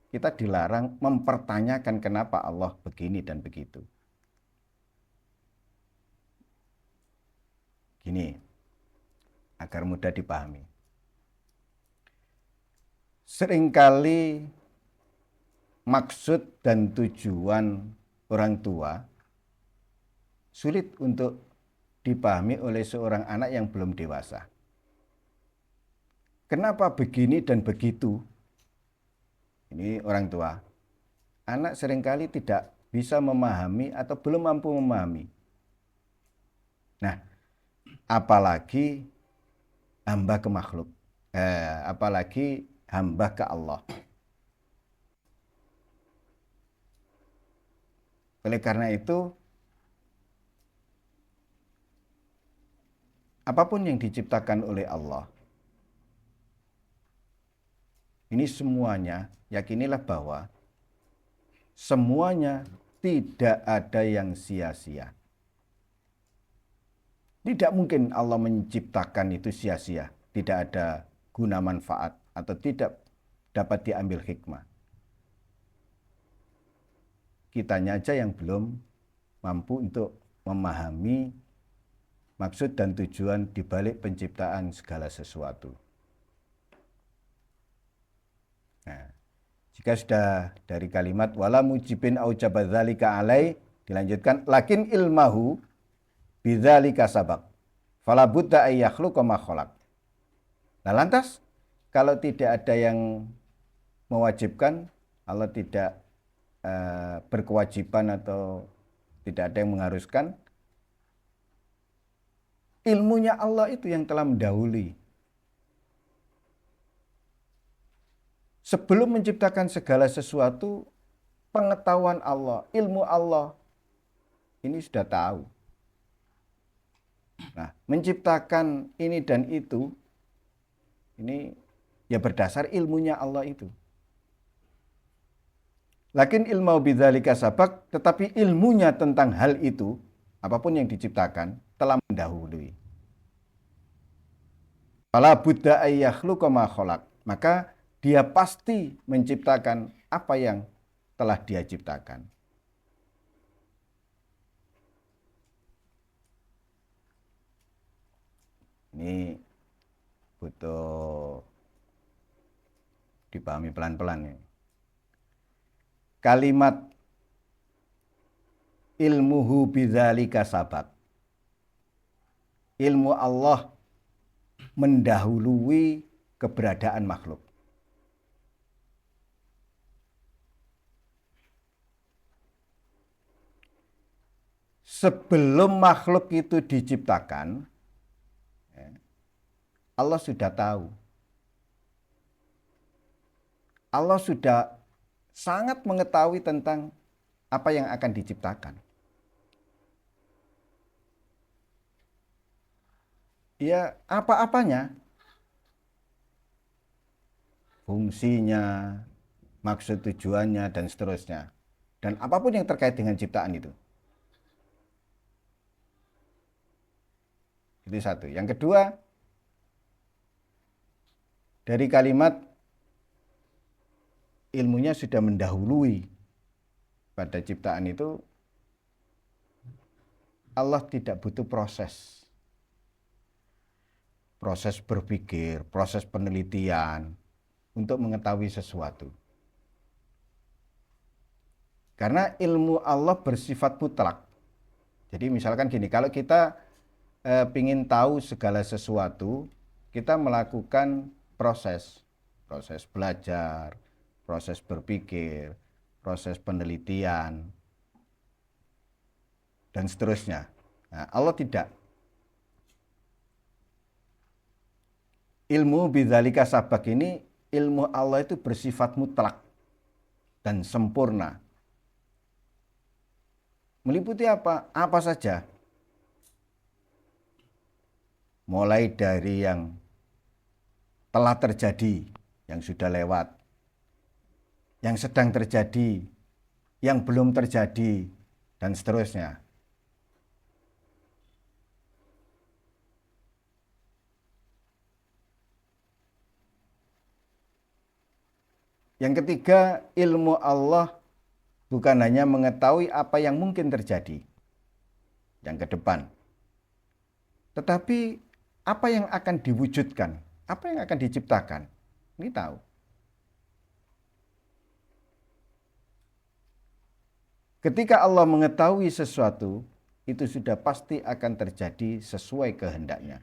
Kita dilarang mempertanyakan kenapa Allah begini dan begitu. Gini, agar mudah dipahami. Seringkali maksud dan tujuan orang tua sulit untuk dipahami oleh seorang anak yang belum dewasa. Kenapa begini dan begitu? Ini orang tua. Anak seringkali tidak bisa memahami atau belum mampu memahami. Nah, apalagi hamba ke makhluk. Apalagi hamba ke Allah. Oleh karena itu, apapun yang diciptakan oleh Allah, ini semuanya, yakinilah bahwa semuanya tidak ada yang sia-sia. Tidak mungkin Allah menciptakan itu sia-sia, tidak ada guna manfaat atau tidak dapat diambil hikmah. Kitanya aja yang belum mampu untuk memahami maksud dan tujuan dibalik penciptaan segala sesuatu. Nah, jika sudah dari kalimat wala mujibin au jabadzalika alai, dilanjutkan lakin ilmahu bidzalika sabaq fala budda ay yakhluqa ma khalaq. Nah, lantas kalau tidak ada yang mewajibkan, Allah tidak berkewajiban atau tidak ada yang mengharuskan, ilmunya Allah itu yang telah mendahului. Sebelum menciptakan segala sesuatu, pengetahuan Allah, ilmu Allah, ini sudah tahu. Nah, menciptakan ini dan itu, ini ya berdasar ilmunya Allah itu. Lakin ilmu bidzalika sabaq, tetapi ilmunya tentang hal itu, apapun yang diciptakan, telah mendahului. Fala budda ay yakhluqa ma khalaq. Maka dia pasti menciptakan apa yang telah dia ciptakan. Ini butuh dipahami pelan-pelan ya. Kalimat ilmuhu bidzalika sabaq. Ilmu Allah mendahului keberadaan makhluk. Sebelum makhluk itu diciptakan, Allah sudah tahu. Allah sudah sangat mengetahui tentang apa yang akan diciptakan. Ya, apa-apanya, fungsinya, maksud tujuannya, dan seterusnya. Dan apapun yang terkait dengan ciptaan itu. Itu satu. Yang kedua, dari kalimat ilmunya sudah mendahului pada ciptaan itu, Allah tidak butuh proses berpikir, proses penelitian untuk mengetahui sesuatu. Karena ilmu Allah bersifat mutlak. Jadi misalkan gini, kalau kita ingin tahu segala sesuatu, kita melakukan proses belajar, proses berpikir, proses penelitian, dan seterusnya. Nah, Allah tidak. Ilmu bidzalika sabak ini, ilmu Allah itu bersifat mutlak dan sempurna. Meliputi apa? Apa saja. Mulai dari yang telah terjadi, yang sudah lewat, yang sedang terjadi, yang belum terjadi, dan seterusnya. Yang ketiga, ilmu Allah bukan hanya mengetahui apa yang mungkin terjadi yang ke depan, tetapi apa yang akan diwujudkan, apa yang akan diciptakan, ini tahu. Ketika Allah mengetahui sesuatu, itu sudah pasti akan terjadi sesuai kehendaknya.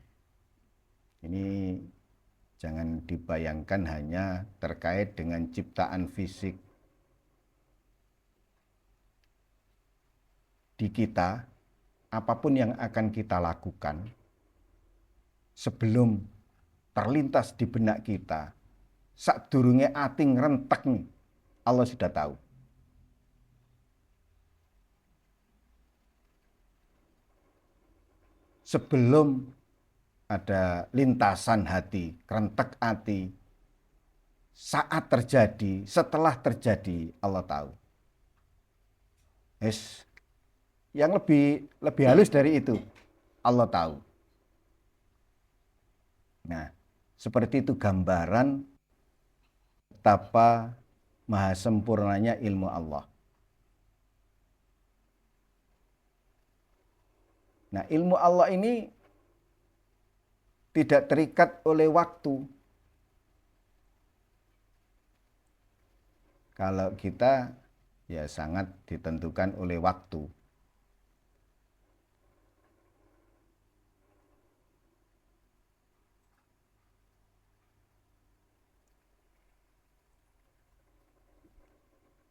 Ini jangan dibayangkan hanya terkait dengan ciptaan fisik di kita. Apapun yang akan kita lakukan, sebelum terlintas di benak kita, sadurunge ati ngrentek, Allah sudah tahu. Sebelum ada lintasan hati, kerentek hati, saat terjadi, setelah terjadi, Allah tahu. Yang lebih halus dari itu, Allah tahu. Nah, seperti itu gambaran betapa maha sempurnanya ilmu Allah. Nah, ilmu Allah ini tidak terikat oleh waktu. Kalau kita ya sangat ditentukan oleh waktu.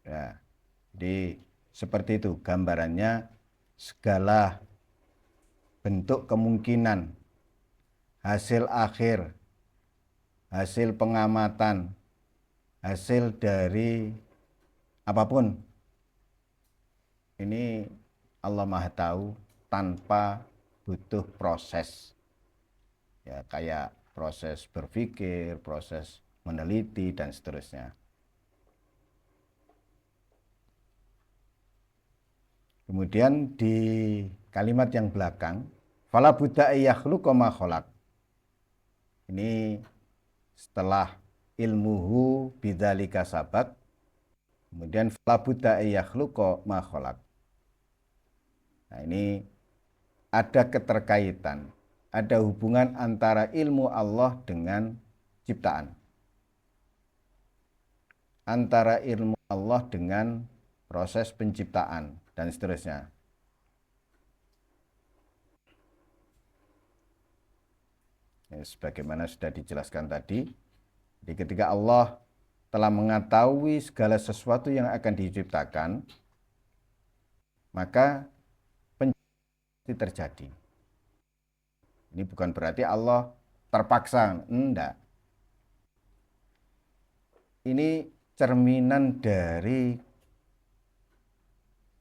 Ya, jadi seperti itu gambarannya, segala bentuk kemungkinan, hasil akhir, hasil pengamatan, hasil dari apapun, ini Allah Maha tahu tanpa butuh proses. Ya, kayak proses berpikir, proses meneliti, dan seterusnya. Kemudian di kalimat yang belakang, fala budda yakhluqa ma khalaq. Ini setelah ilmuhu bidzalika sabaq, kemudian fala budda yakhluqa ma khalaq. Nah, ini ada keterkaitan, ada hubungan antara ilmu Allah dengan ciptaan. Antara ilmu Allah dengan proses penciptaan dan seterusnya. Ya, sebagaimana sudah dijelaskan tadi, jadi ketika Allah telah mengetahui segala sesuatu yang akan diciptakan, maka penciptaan terjadi. Ini bukan berarti Allah terpaksa, enggak. Ini cerminan dari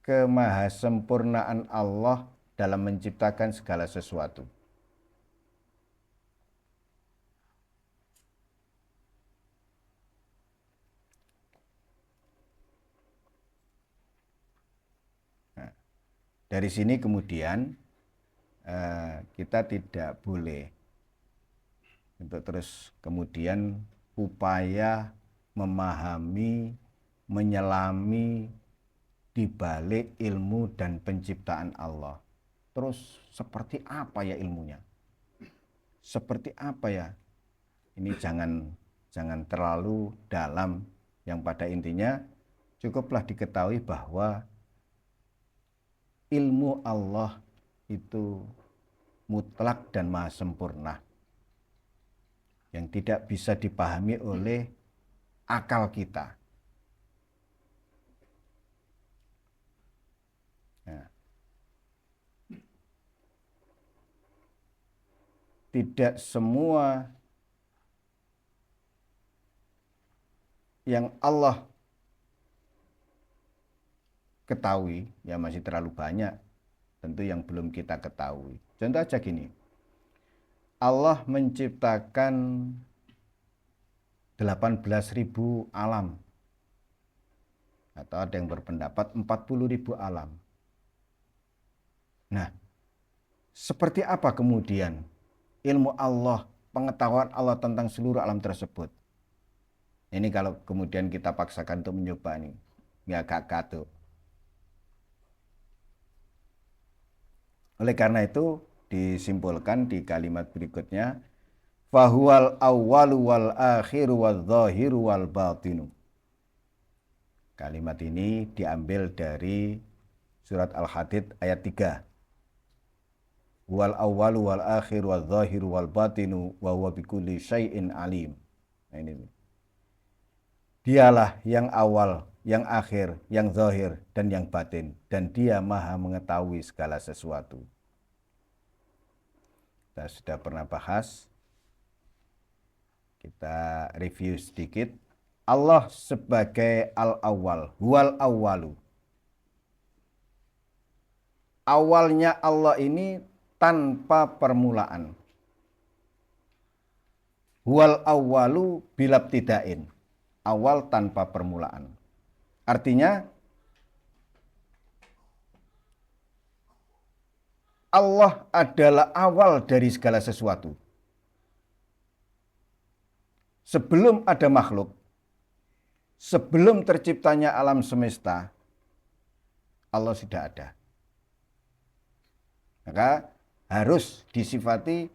kemahasempurnaan Allah dalam menciptakan segala sesuatu. Nah, dari sini kemudian kita tidak boleh untuk terus kemudian upaya memahami, menyelami di balik ilmu dan penciptaan Allah. terus seperti apa ya ilmunya? Seperti apa ya? Ini jangan terlalu dalam, yang pada intinya cukuplah diketahui bahwa ilmu Allah itu mutlak dan maha sempurna, yang tidak bisa dipahami oleh akal kita. Nah, tidak semua yang Allah ketahui, ya masih terlalu banyak tentu yang belum kita ketahui. Contoh aja gini, Allah menciptakan 18.000 alam, atau ada yang berpendapat 40.000 alam. Nah, seperti apa kemudian ilmu Allah, pengetahuan Allah tentang seluruh alam tersebut? Ini kalau kemudian kita paksakan untuk mencoba nih, nggak gagal. Oleh karena itu disimpulkan di kalimat berikutnya, fahuwal awwalu wal akhiru wal zahiru wal batinu. Kalimat ini diambil dari surat Al-Hadid ayat 3. Wal awwalu wal akhiru wal zahiru wal batinu wa huwa bikulli syai'in alim. Nah, ini. Dialah yang awal, yang akhir, yang zahir, dan yang batin. Dan dia maha mengetahui segala sesuatu. Kita sudah pernah bahas. Kita review sedikit. Allah sebagai al-awwal, huwal awwalu. Awalnya Allah ini tanpa permulaan. Huwal awwalu bilabtidain. Awal tanpa permulaan. Artinya Allah adalah awal dari segala sesuatu. Sebelum ada makhluk, sebelum terciptanya alam semesta, Allah sudah ada. Maka harus disifati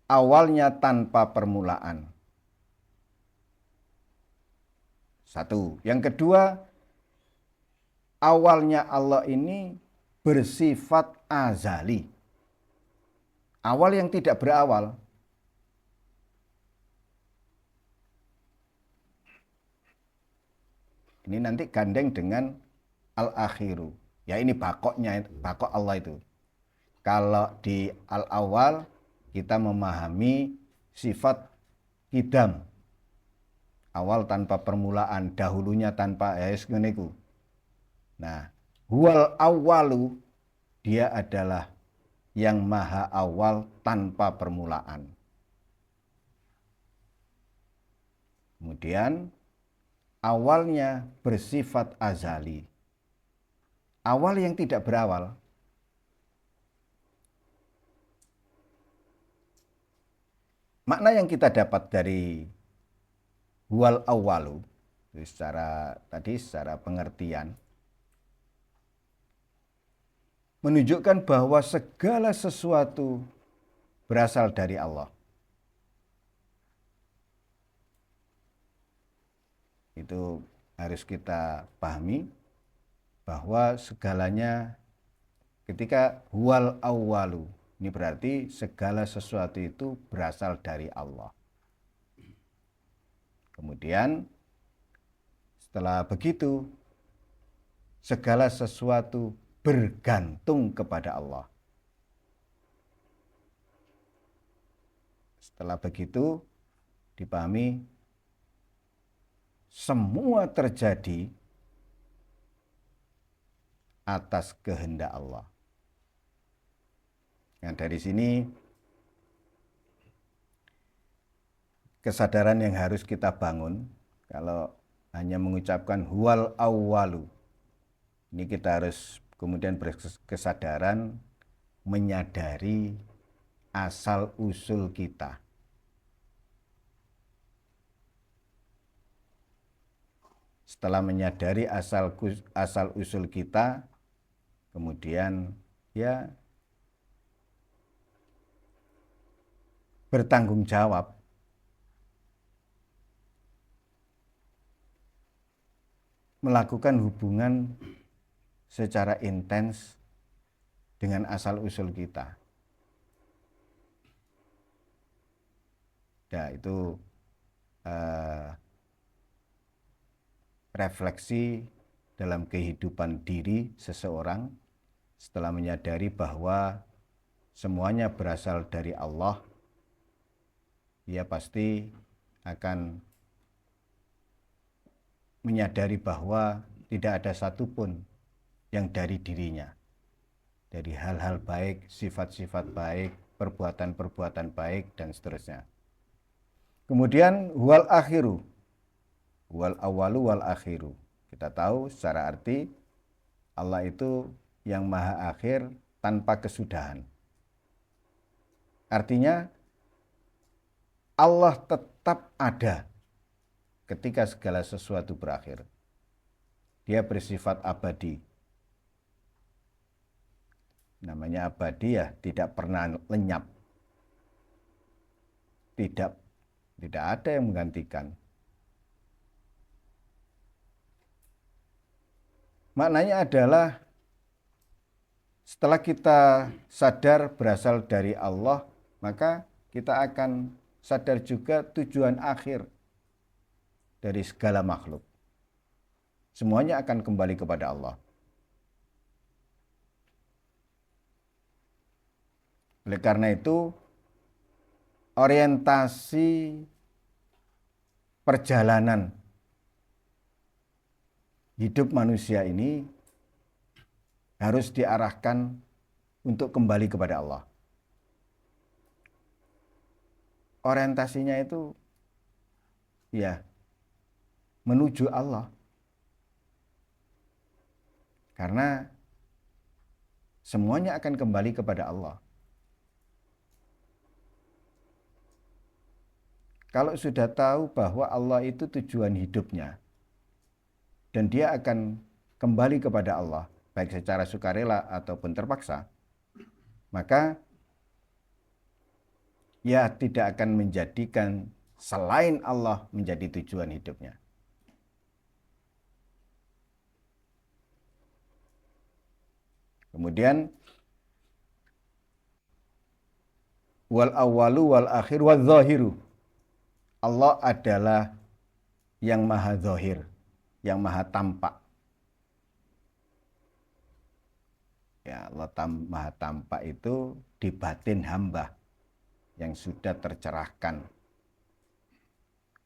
awalnya tanpa permulaan. Satu. Yang kedua, awalnya Allah ini bersifat azali. Awal yang tidak berawal. Ini nanti gandeng dengan al-akhiru. Ya ini bakoknya, bakok Allah itu. Kalau di al-awal kita memahami sifat kidam. Awal tanpa permulaan, dahulunya tanpa ngeniku. Nah, huwal awwalu, dia adalah yang maha awal tanpa permulaan. Kemudian awalnya bersifat azali. Awal yang tidak berawal. Makna yang kita dapat dari huwal awwalu secara pengertian menunjukkan bahwa segala sesuatu berasal dari Allah. Itu harus kita pahami bahwa segalanya ketika huwal awwalu, ini berarti segala sesuatu itu berasal dari Allah. Kemudian setelah begitu, segala sesuatu bergantung kepada Allah. Setelah begitu, dipahami semua terjadi atas kehendak Allah. Nah, dari sini kesadaran yang harus kita bangun, kalau hanya mengucapkan huwal awwalu, ini kita harus kemudian berkesadaran menyadari asal usul kita. Setelah menyadari asal usul kita, kemudian dia bertanggung jawab melakukan hubungan secara intens dengan asal-usul kita. Ya, itu refleksi dalam kehidupan diri seseorang setelah menyadari bahwa semuanya berasal dari Allah. Ia pasti akan menyadari bahwa tidak ada satupun yang dari dirinya. Dari hal-hal baik, sifat-sifat baik, perbuatan-perbuatan baik, dan seterusnya. Kemudian wal akhiru, wal awalu wal akhiru. Kita tahu secara arti Allah itu yang maha akhir tanpa kesudahan. Artinya Allah tetap ada ketika segala sesuatu berakhir. Dia bersifat abadi. Namanya abadi ya, tidak pernah lenyap. Tidak ada yang menggantikan. Maknanya adalah setelah kita sadar berasal dari Allah, maka kita akan sadar juga tujuan akhir dari segala makhluk. Semuanya akan kembali kepada Allah. Oleh karena itu, orientasi perjalanan hidup manusia ini harus diarahkan untuk kembali kepada Allah. Orientasinya itu ya menuju Allah. Karena semuanya akan kembali kepada Allah. Kalau sudah tahu bahwa Allah itu tujuan hidupnya, dan dia akan kembali kepada Allah, baik secara sukarela ataupun terpaksa, maka ia tidak akan menjadikan selain Allah menjadi tujuan hidupnya. Kemudian wal awalu wal akhir wal zahiru. Allah adalah yang maha zahir, yang maha tampak. Ya, Allah maha tampak itu di batin hamba yang sudah tercerahkan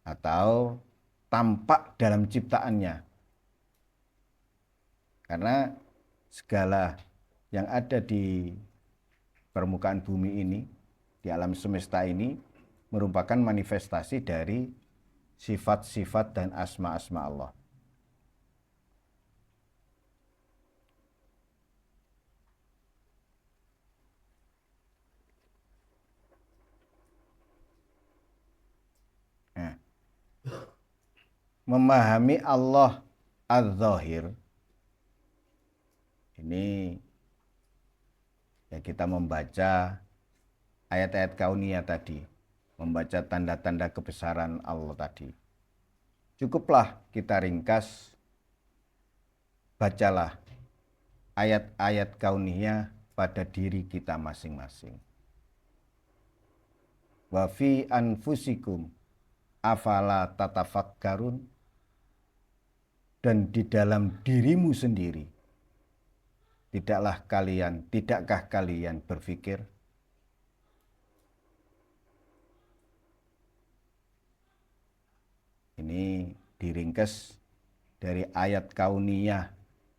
atau tampak dalam ciptaannya. Karena segala yang ada di permukaan bumi ini, di alam semesta ini, merupakan manifestasi dari sifat-sifat dan asma-asma Allah. Nah, memahami Allah az-zahir ini ya kita membaca ayat-ayat kauniyah tadi, membaca tanda-tanda kebesaran Allah tadi. Cukuplah kita ringkas, bacalah ayat-ayat kauniyah pada diri kita masing-masing. Wa fi anfusikum afala tatafakkarun, dan di dalam dirimu sendiri tidakkah kalian berpikir? Ini diringkas dari ayat kauniyah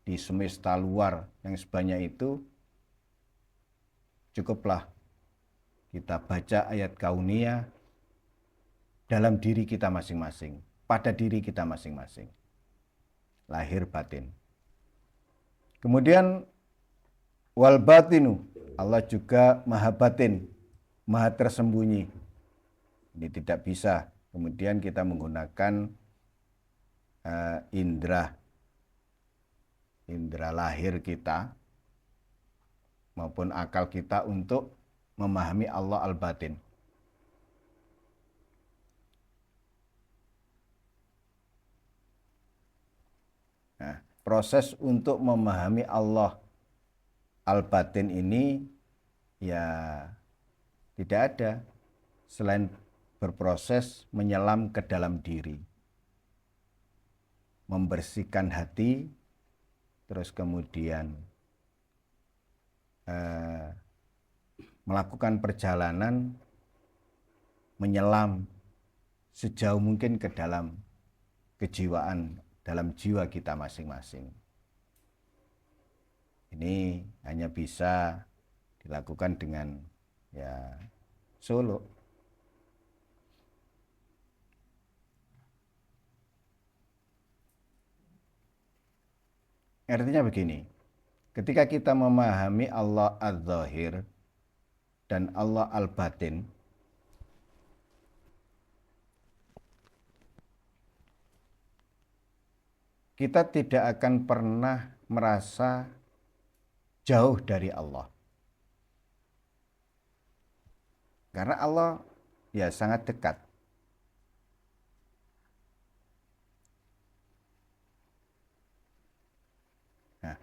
di semesta luar yang sebanyak itu. Cukuplah kita baca ayat kauniyah dalam diri kita masing-masing, pada diri kita masing-masing, lahir batin. Kemudian wal batinu, Allah juga maha batin, maha tersembunyi. Ini tidak bisa kemudian kita menggunakan indera lahir kita maupun akal kita untuk memahami Allah al-batin. Nah, proses untuk memahami Allah al-batin ini ya tidak ada selain berproses menyelam ke dalam diri, membersihkan hati, terus kemudian melakukan perjalanan menyelam sejauh mungkin ke dalam kejiwaan, dalam jiwa kita masing-masing. Ini hanya bisa dilakukan dengan ya solo. Artinya begini, ketika kita memahami Allah al-Zahir dan Allah al-Batin, kita tidak akan pernah merasa jauh dari Allah. Karena Allah ya sangat dekat. Nah,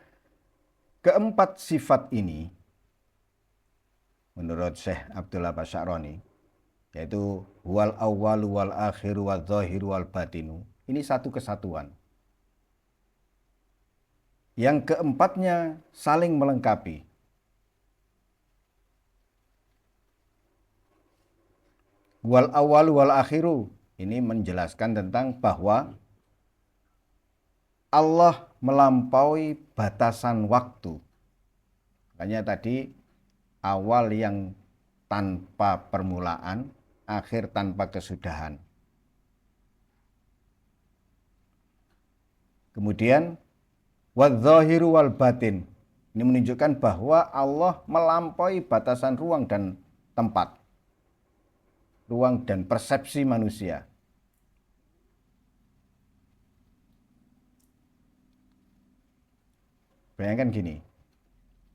keempat sifat ini menurut Syekh Abdullah Basyaroni, yaitu wal awwalu wal akhiru wal zahiru wal batinu, ini satu kesatuan. Yang keempatnya saling melengkapi. Wal awwalu wal akhiru, ini menjelaskan tentang bahwa Allah melampaui batasan waktu. Makanya tadi awal yang tanpa permulaan, akhir tanpa kesudahan. Kemudian wadzahiru wal batin. Ini menunjukkan bahwa Allah melampaui batasan ruang dan tempat. Ruang dan persepsi manusia. Bayangkan gini,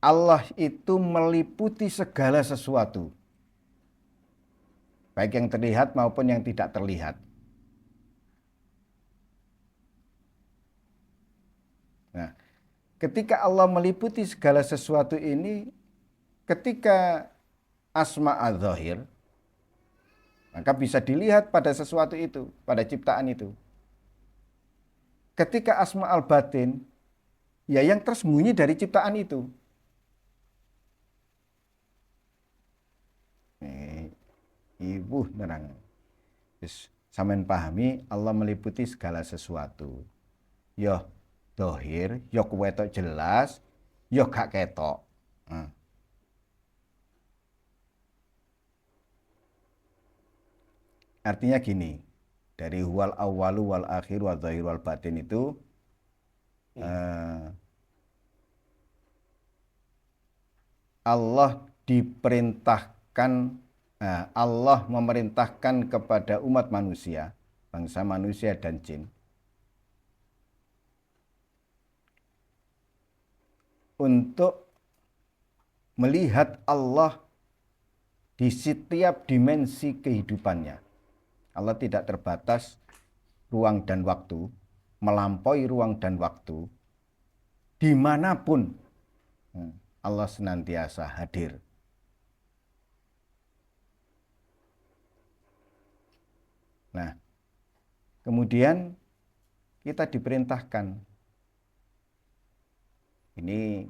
Allah itu meliputi segala sesuatu, baik yang terlihat maupun yang tidak terlihat. Nah, ketika Allah meliputi segala sesuatu ini, ketika asma al-zahir, maka bisa dilihat pada sesuatu itu, pada ciptaan itu. Ketika asma al-batin, ya yang tersembunyi dari ciptaan itu. Ibu nerang. Sampeyan pahami Allah meliputi segala sesuatu. Yo dohir, yo kewetok jelas, yo gak ketok. Artinya gini, dari wal awwalu wal akhir wal zahir wal batin itu Allah diperintahkan, Allah memerintahkan kepada umat manusia, bangsa manusia dan jin, untuk melihat Allah di setiap dimensi kehidupannya. Allah tidak terbatas ruang dan waktu, melampaui ruang dan waktu, dimanapun Allah senantiasa hadir. Nah, kemudian kita diperintahkan, ini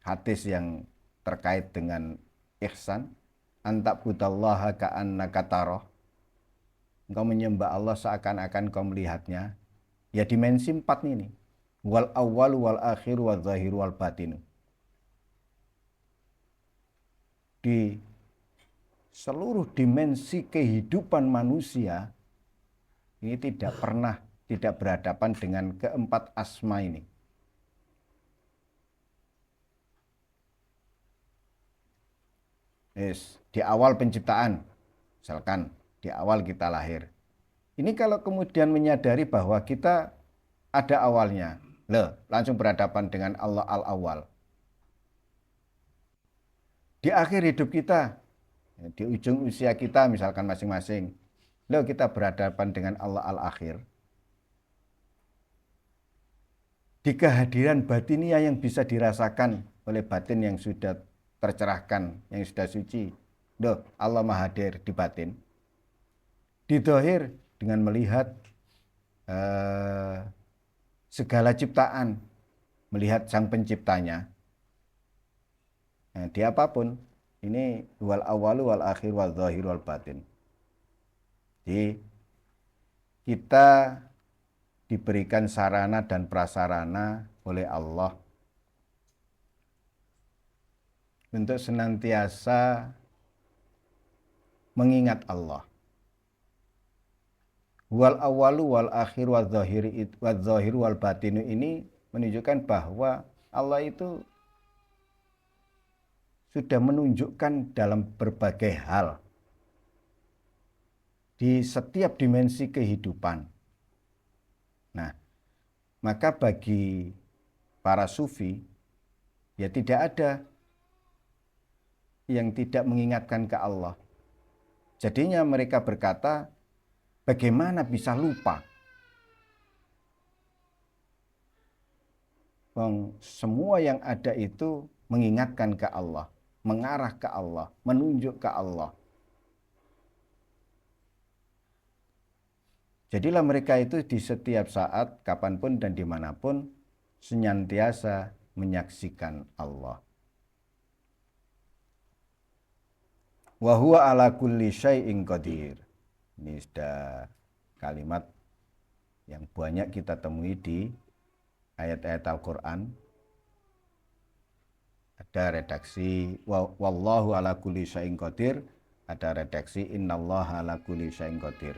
hadis yang terkait dengan ihsan, antakbudallaha ka'annaka tarah, engkau menyembah Allah seakan-akan kau melihatnya, ya dimensi 4 ini, wal awwalu wal akhiru wal zahiru wal batinu. Di seluruh dimensi kehidupan manusia ini tidak pernah tidak berhadapan dengan keempat asma ini. Di awal penciptaan, misalkan di awal kita lahir. Ini kalau kemudian menyadari bahwa kita ada awalnya, langsung berhadapan dengan Allah al-awwal. di akhir hidup kita, di ujung usia kita misalkan masing-masing, lalu kita berhadapan dengan Allah al-akhir, di kehadiran batiniah yang bisa dirasakan oleh batin yang sudah tercerahkan, yang sudah suci. Loh, Allah Maha hadir di batin. Di dohir dengan melihat segala ciptaan, melihat sang penciptanya. Nah, di apapun, ini wal awalu wal akhir wal zahir wal batin. Jadi kita diberikan sarana dan prasarana oleh Allah untuk senantiasa mengingat Allah. Wal awalu wal akhir wal zahir wal batinu ini menunjukkan bahwa Allah itu sudah menunjukkan dalam berbagai hal di setiap dimensi kehidupan. Nah, maka bagi para sufi, ya tidak ada yang tidak mengingatkan ke Allah. Jadinya mereka berkata, bagaimana bisa lupa? Semua yang ada itu mengingatkan ke Allah, mengarah ke Allah, menunjuk ke Allah. Jadilah mereka itu di setiap saat, kapanpun dan dimanapun, senantiasa menyaksikan Allah. Wa huwa ala kulli syai'in qadir. Ini sudah kalimat yang banyak kita temui di ayat-ayat Al-Quran. Ada redaksi wallahu ala kulli syai'in qadir, ada redaksi innallaha ala kulli syai'in qadir.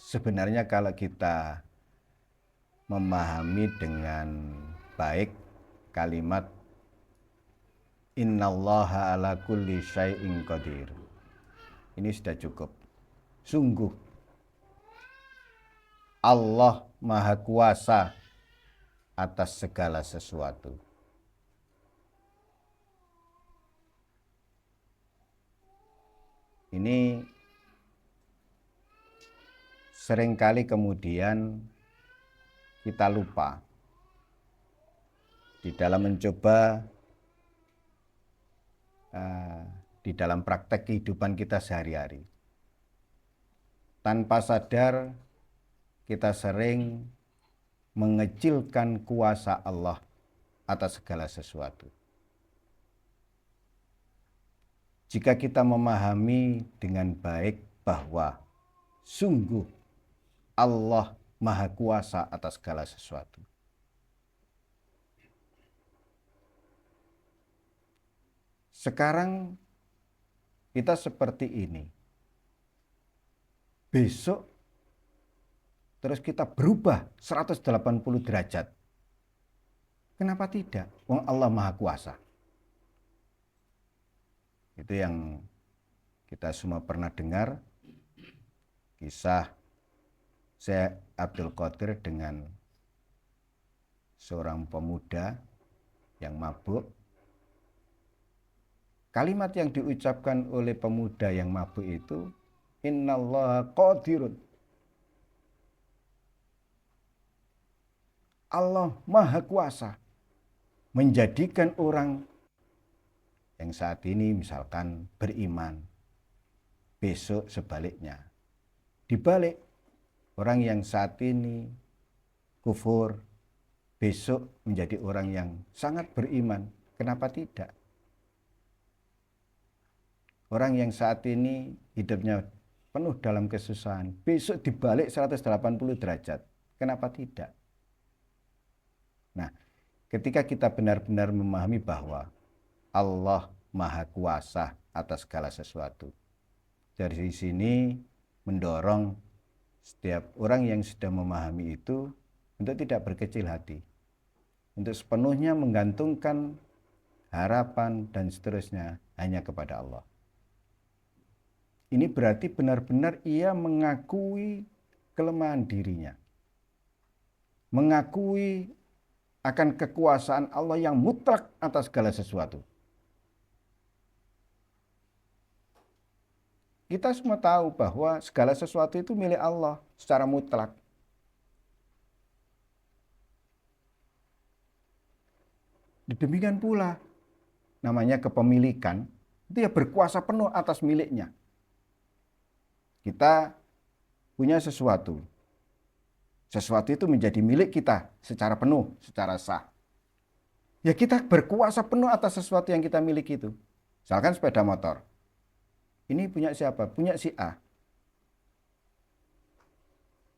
Sebenarnya kalau kita memahami dengan baik kalimat innallaha ala kulli syai'in qadir, ini sudah cukup. Sungguh Allah Maha Kuasa atas segala sesuatu. Ini seringkali kemudian kita lupa di dalam mencoba di dalam praktek kehidupan kita sehari-hari. Tanpa sadar kita sering mengecilkan kuasa Allah atas segala sesuatu. Jika kita memahami dengan baik bahwa sungguh Allah Maha Kuasa atas segala sesuatu. Sekarang kita seperti ini. Besok terus kita berubah 180 derajat. Kenapa tidak? Wong Allah Maha Kuasa. Itu yang kita semua pernah dengar, kisah Syekh Abdul Qadir dengan seorang pemuda yang mabuk. Kalimat yang diucapkan oleh pemuda yang mabuk itu, innallaha qadirun. Allah Maha Kuasa menjadikan orang yang saat ini misalkan beriman, besok sebaliknya. Dibalik, orang yang saat ini kufur, besok menjadi orang yang sangat beriman. Kenapa tidak? Orang yang saat ini hidupnya penuh dalam kesusahan, besok dibalik 180 derajat. Kenapa tidak? Nah, ketika kita benar-benar memahami bahwa Allah Maha Kuasa atas segala sesuatu, dari sini mendorong setiap orang yang sudah memahami itu untuk tidak berkecil hati, untuk sepenuhnya menggantungkan harapan dan seterusnya hanya kepada Allah. Ini berarti benar-benar ia mengakui kelemahan dirinya, mengakui akan kekuasaan Allah yang mutlak atas segala sesuatu. Kita semua tahu bahwa segala sesuatu itu milik Allah secara mutlak. Demikian pula namanya kepemilikan, dia berkuasa penuh atas miliknya. Kita punya sesuatu. Sesuatu itu menjadi milik kita secara penuh, secara sah. Ya kita berkuasa penuh atas sesuatu yang kita miliki itu. Misalkan sepeda motor. Ini punya siapa? Punya si A.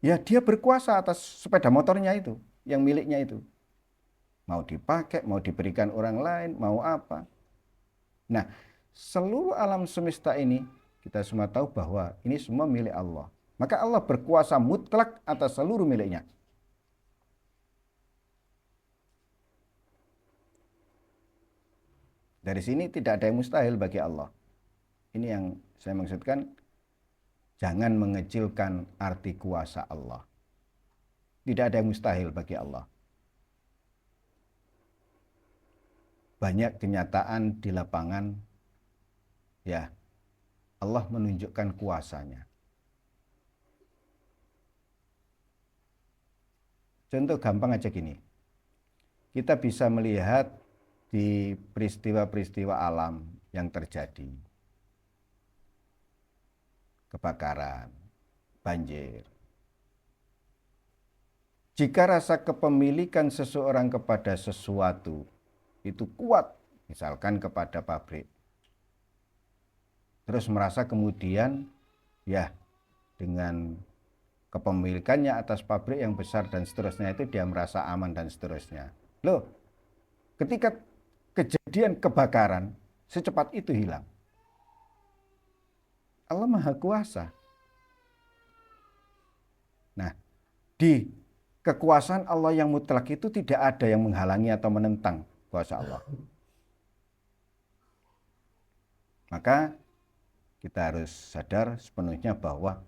Ya dia berkuasa atas sepeda motornya itu, yang miliknya itu. Mau dipakai, mau diberikan orang lain, mau apa. Nah, seluruh alam semesta ini, kita semua tahu bahwa ini semua milik Allah. Maka Allah berkuasa mutlak atas seluruh miliknya. Dari sini tidak ada yang mustahil bagi Allah. Ini yang saya maksudkan, jangan mengecilkan arti kuasa Allah. Tidak ada yang mustahil bagi Allah. Banyak kenyataan di lapangan, ya, Allah menunjukkan kuasanya. Contoh gampang aja gini, kita bisa melihat di peristiwa-peristiwa alam yang terjadi. Kebakaran, banjir. Jika rasa kepemilikan seseorang kepada sesuatu itu kuat, misalkan kepada pabrik, terus merasa kemudian ya dengan kepemilikannya atas pabrik yang besar dan seterusnya itu dia merasa aman dan seterusnya. Loh, ketika kejadian kebakaran secepat itu hilang. Allah Maha Kuasa. Nah, di kekuasaan Allah yang mutlak itu tidak ada yang menghalangi atau menentang kuasa Allah. Maka kita harus sadar sepenuhnya bahwa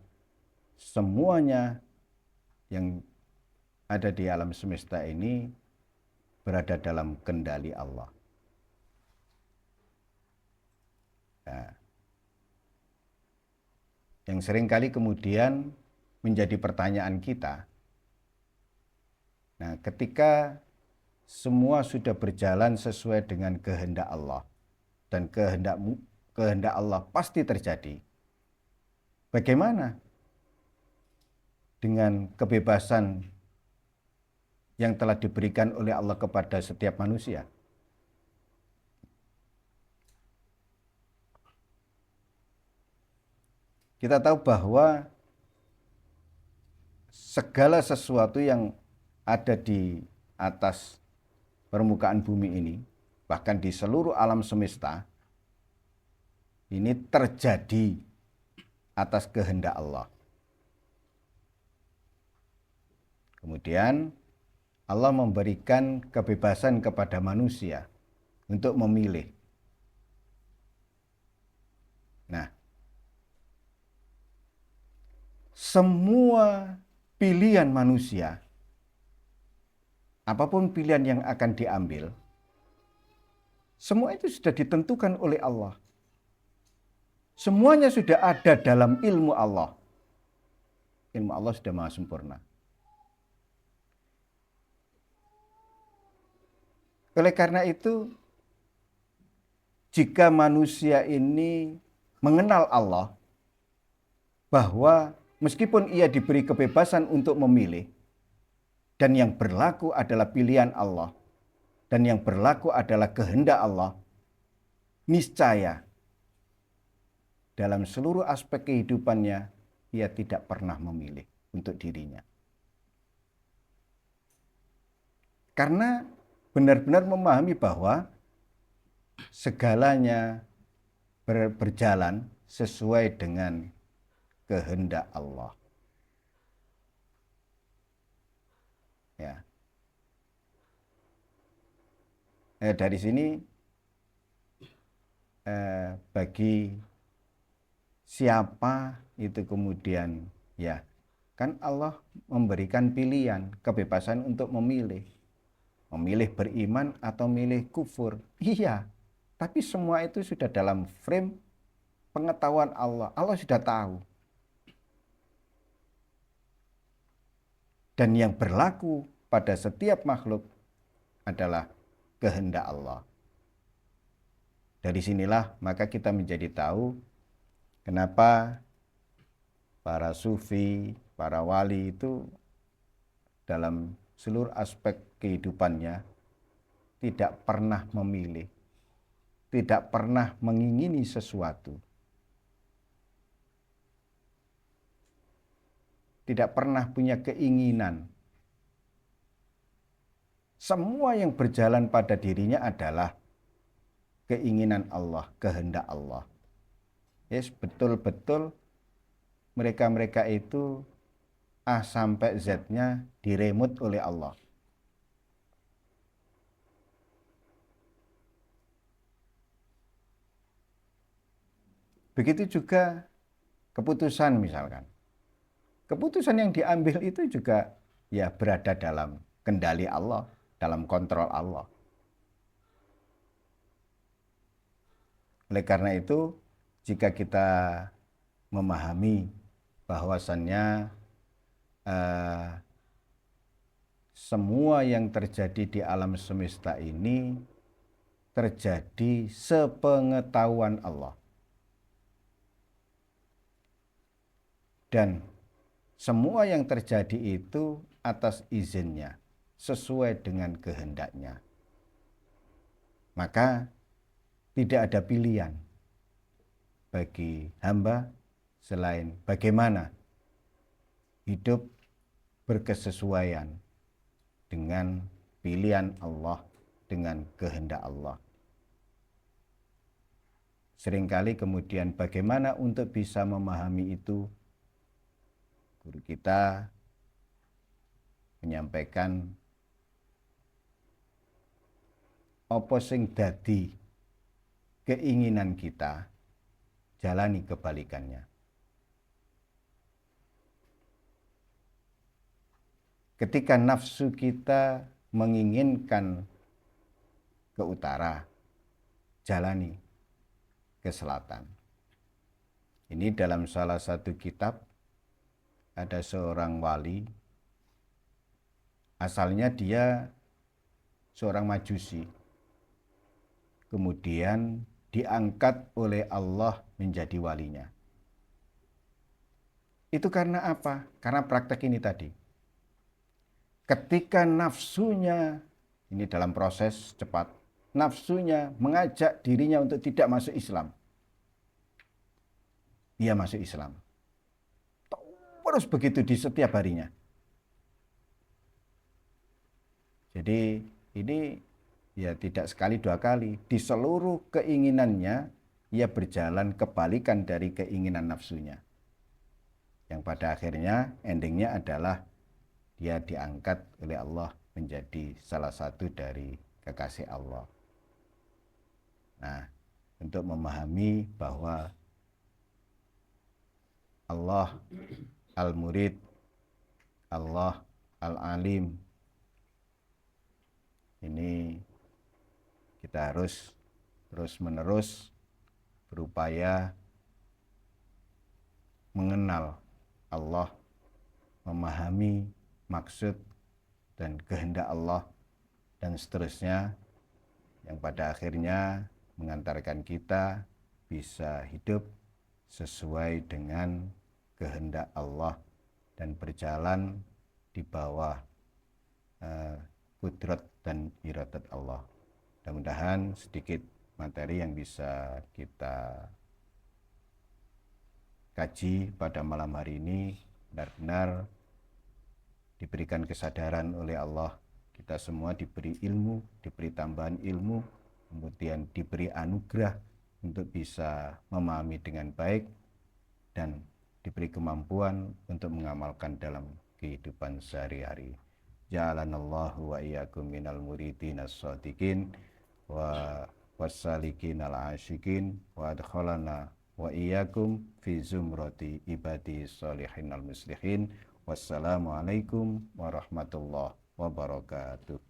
semuanya yang ada di alam semesta ini berada dalam kendali Allah. Nah, yang seringkali kemudian menjadi pertanyaan kita, nah ketika semua sudah berjalan sesuai dengan kehendak Allah dan kehendak Allah pasti terjadi, bagaimana dengan kebebasan yang telah diberikan oleh Allah kepada setiap manusia? Kita tahu bahwa segala sesuatu yang ada di atas permukaan bumi ini, bahkan di seluruh alam semesta, ini terjadi atas kehendak Allah. Kemudian Allah memberikan kebebasan kepada manusia untuk memilih. Nah, semua pilihan manusia, apapun pilihan yang akan diambil, semua itu sudah ditentukan oleh Allah. Semuanya sudah ada dalam ilmu Allah. Ilmu Allah sudah maha sempurna. Oleh karena itu, jika manusia ini mengenal Allah, bahwa meskipun ia diberi kebebasan untuk memilih, dan yang berlaku adalah pilihan Allah, dan yang berlaku adalah kehendak Allah, niscaya dalam seluruh aspek kehidupannya, ia tidak pernah memilih untuk dirinya. Karena benar-benar memahami bahwa segalanya berjalan sesuai dengan kehendak Allah. Ya. Dari sini bagi siapa itu kemudian ya Kan Allah memberikan pilihan, kebebasan untuk memilih. Memilih beriman atau memilih kufur. Iya, tapi semua itu sudah dalam frame pengetahuan Allah. Allah sudah tahu. Dan yang berlaku pada setiap makhluk adalah kehendak Allah. Dari sinilah maka kita menjadi tahu kenapa para sufi, para wali itu dalam seluruh aspek kehidupannya tidak pernah memilih, tidak pernah mengingini sesuatu, tidak pernah punya keinginan. Semua yang berjalan pada dirinya adalah keinginan Allah, kehendak Allah. Yes, betul-betul mereka-mereka itu A sampai Z-nya diremut oleh Allah. Begitu juga keputusan misalkan. Keputusan yang diambil itu juga ya berada dalam kendali Allah, dalam kontrol Allah. Oleh karena itu, jika kita memahami bahwasannya semua yang terjadi di alam semesta ini terjadi sepengetahuan Allah. Dan semua yang terjadi itu atas izinnya, sesuai dengan kehendaknya. Maka tidak ada pilihan bagi hamba selain bagaimana hidup berkesesuaian dengan pilihan Allah, dengan kehendak Allah. Seringkali kemudian bagaimana untuk bisa memahami itu, guru kita menyampaikan apa sing dadi keinginan kita, jalani kebalikannya. Ketika nafsu kita menginginkan ke utara, jalani ke selatan. Ini dalam salah satu kitab ada seorang wali, asalnya dia seorang majusi, kemudian diangkat oleh Allah menjadi walinya. Itu karena apa? Karena praktek ini tadi. Ketika nafsunya, ini dalam proses cepat, nafsunya mengajak dirinya untuk tidak masuk Islam. Dia masuk Islam. Terus begitu di setiap harinya. Jadi ini ya tidak sekali dua kali. Di seluruh keinginannya, ia berjalan kebalikan dari keinginan nafsunya. Yang pada akhirnya endingnya adalah dia diangkat oleh Allah menjadi salah satu dari kekasih Allah. Nah, untuk memahami bahwa Allah Al-Murid, Allah Al-Alim, ini kita harus terus-menerus berupaya mengenal Allah, memahami maksud dan kehendak Allah, dan seterusnya, yang pada akhirnya mengantarkan kita bisa hidup sesuai dengan kehendak Allah dan berjalan di bawah kudrat dan iradat Allah. Mudah-mudahan sedikit materi yang bisa kita kaji pada malam hari ini benar-benar diberikan kesadaran oleh Allah. Kita semua diberi ilmu, diberi tambahan ilmu, kemudian diberi anugerah untuk bisa memahami dengan baik dan diberi kemampuan untuk mengamalkan dalam kehidupan sehari-hari. Ja'alanallahu wa iyyakum minal muridin as-shadiqin wa wassalikin al-asyikin wa adkhalana wa iyyakum fi zumrati ibadi sholihin al-muslihin Wassalamualaikum warahmatullahi wabarakatuh.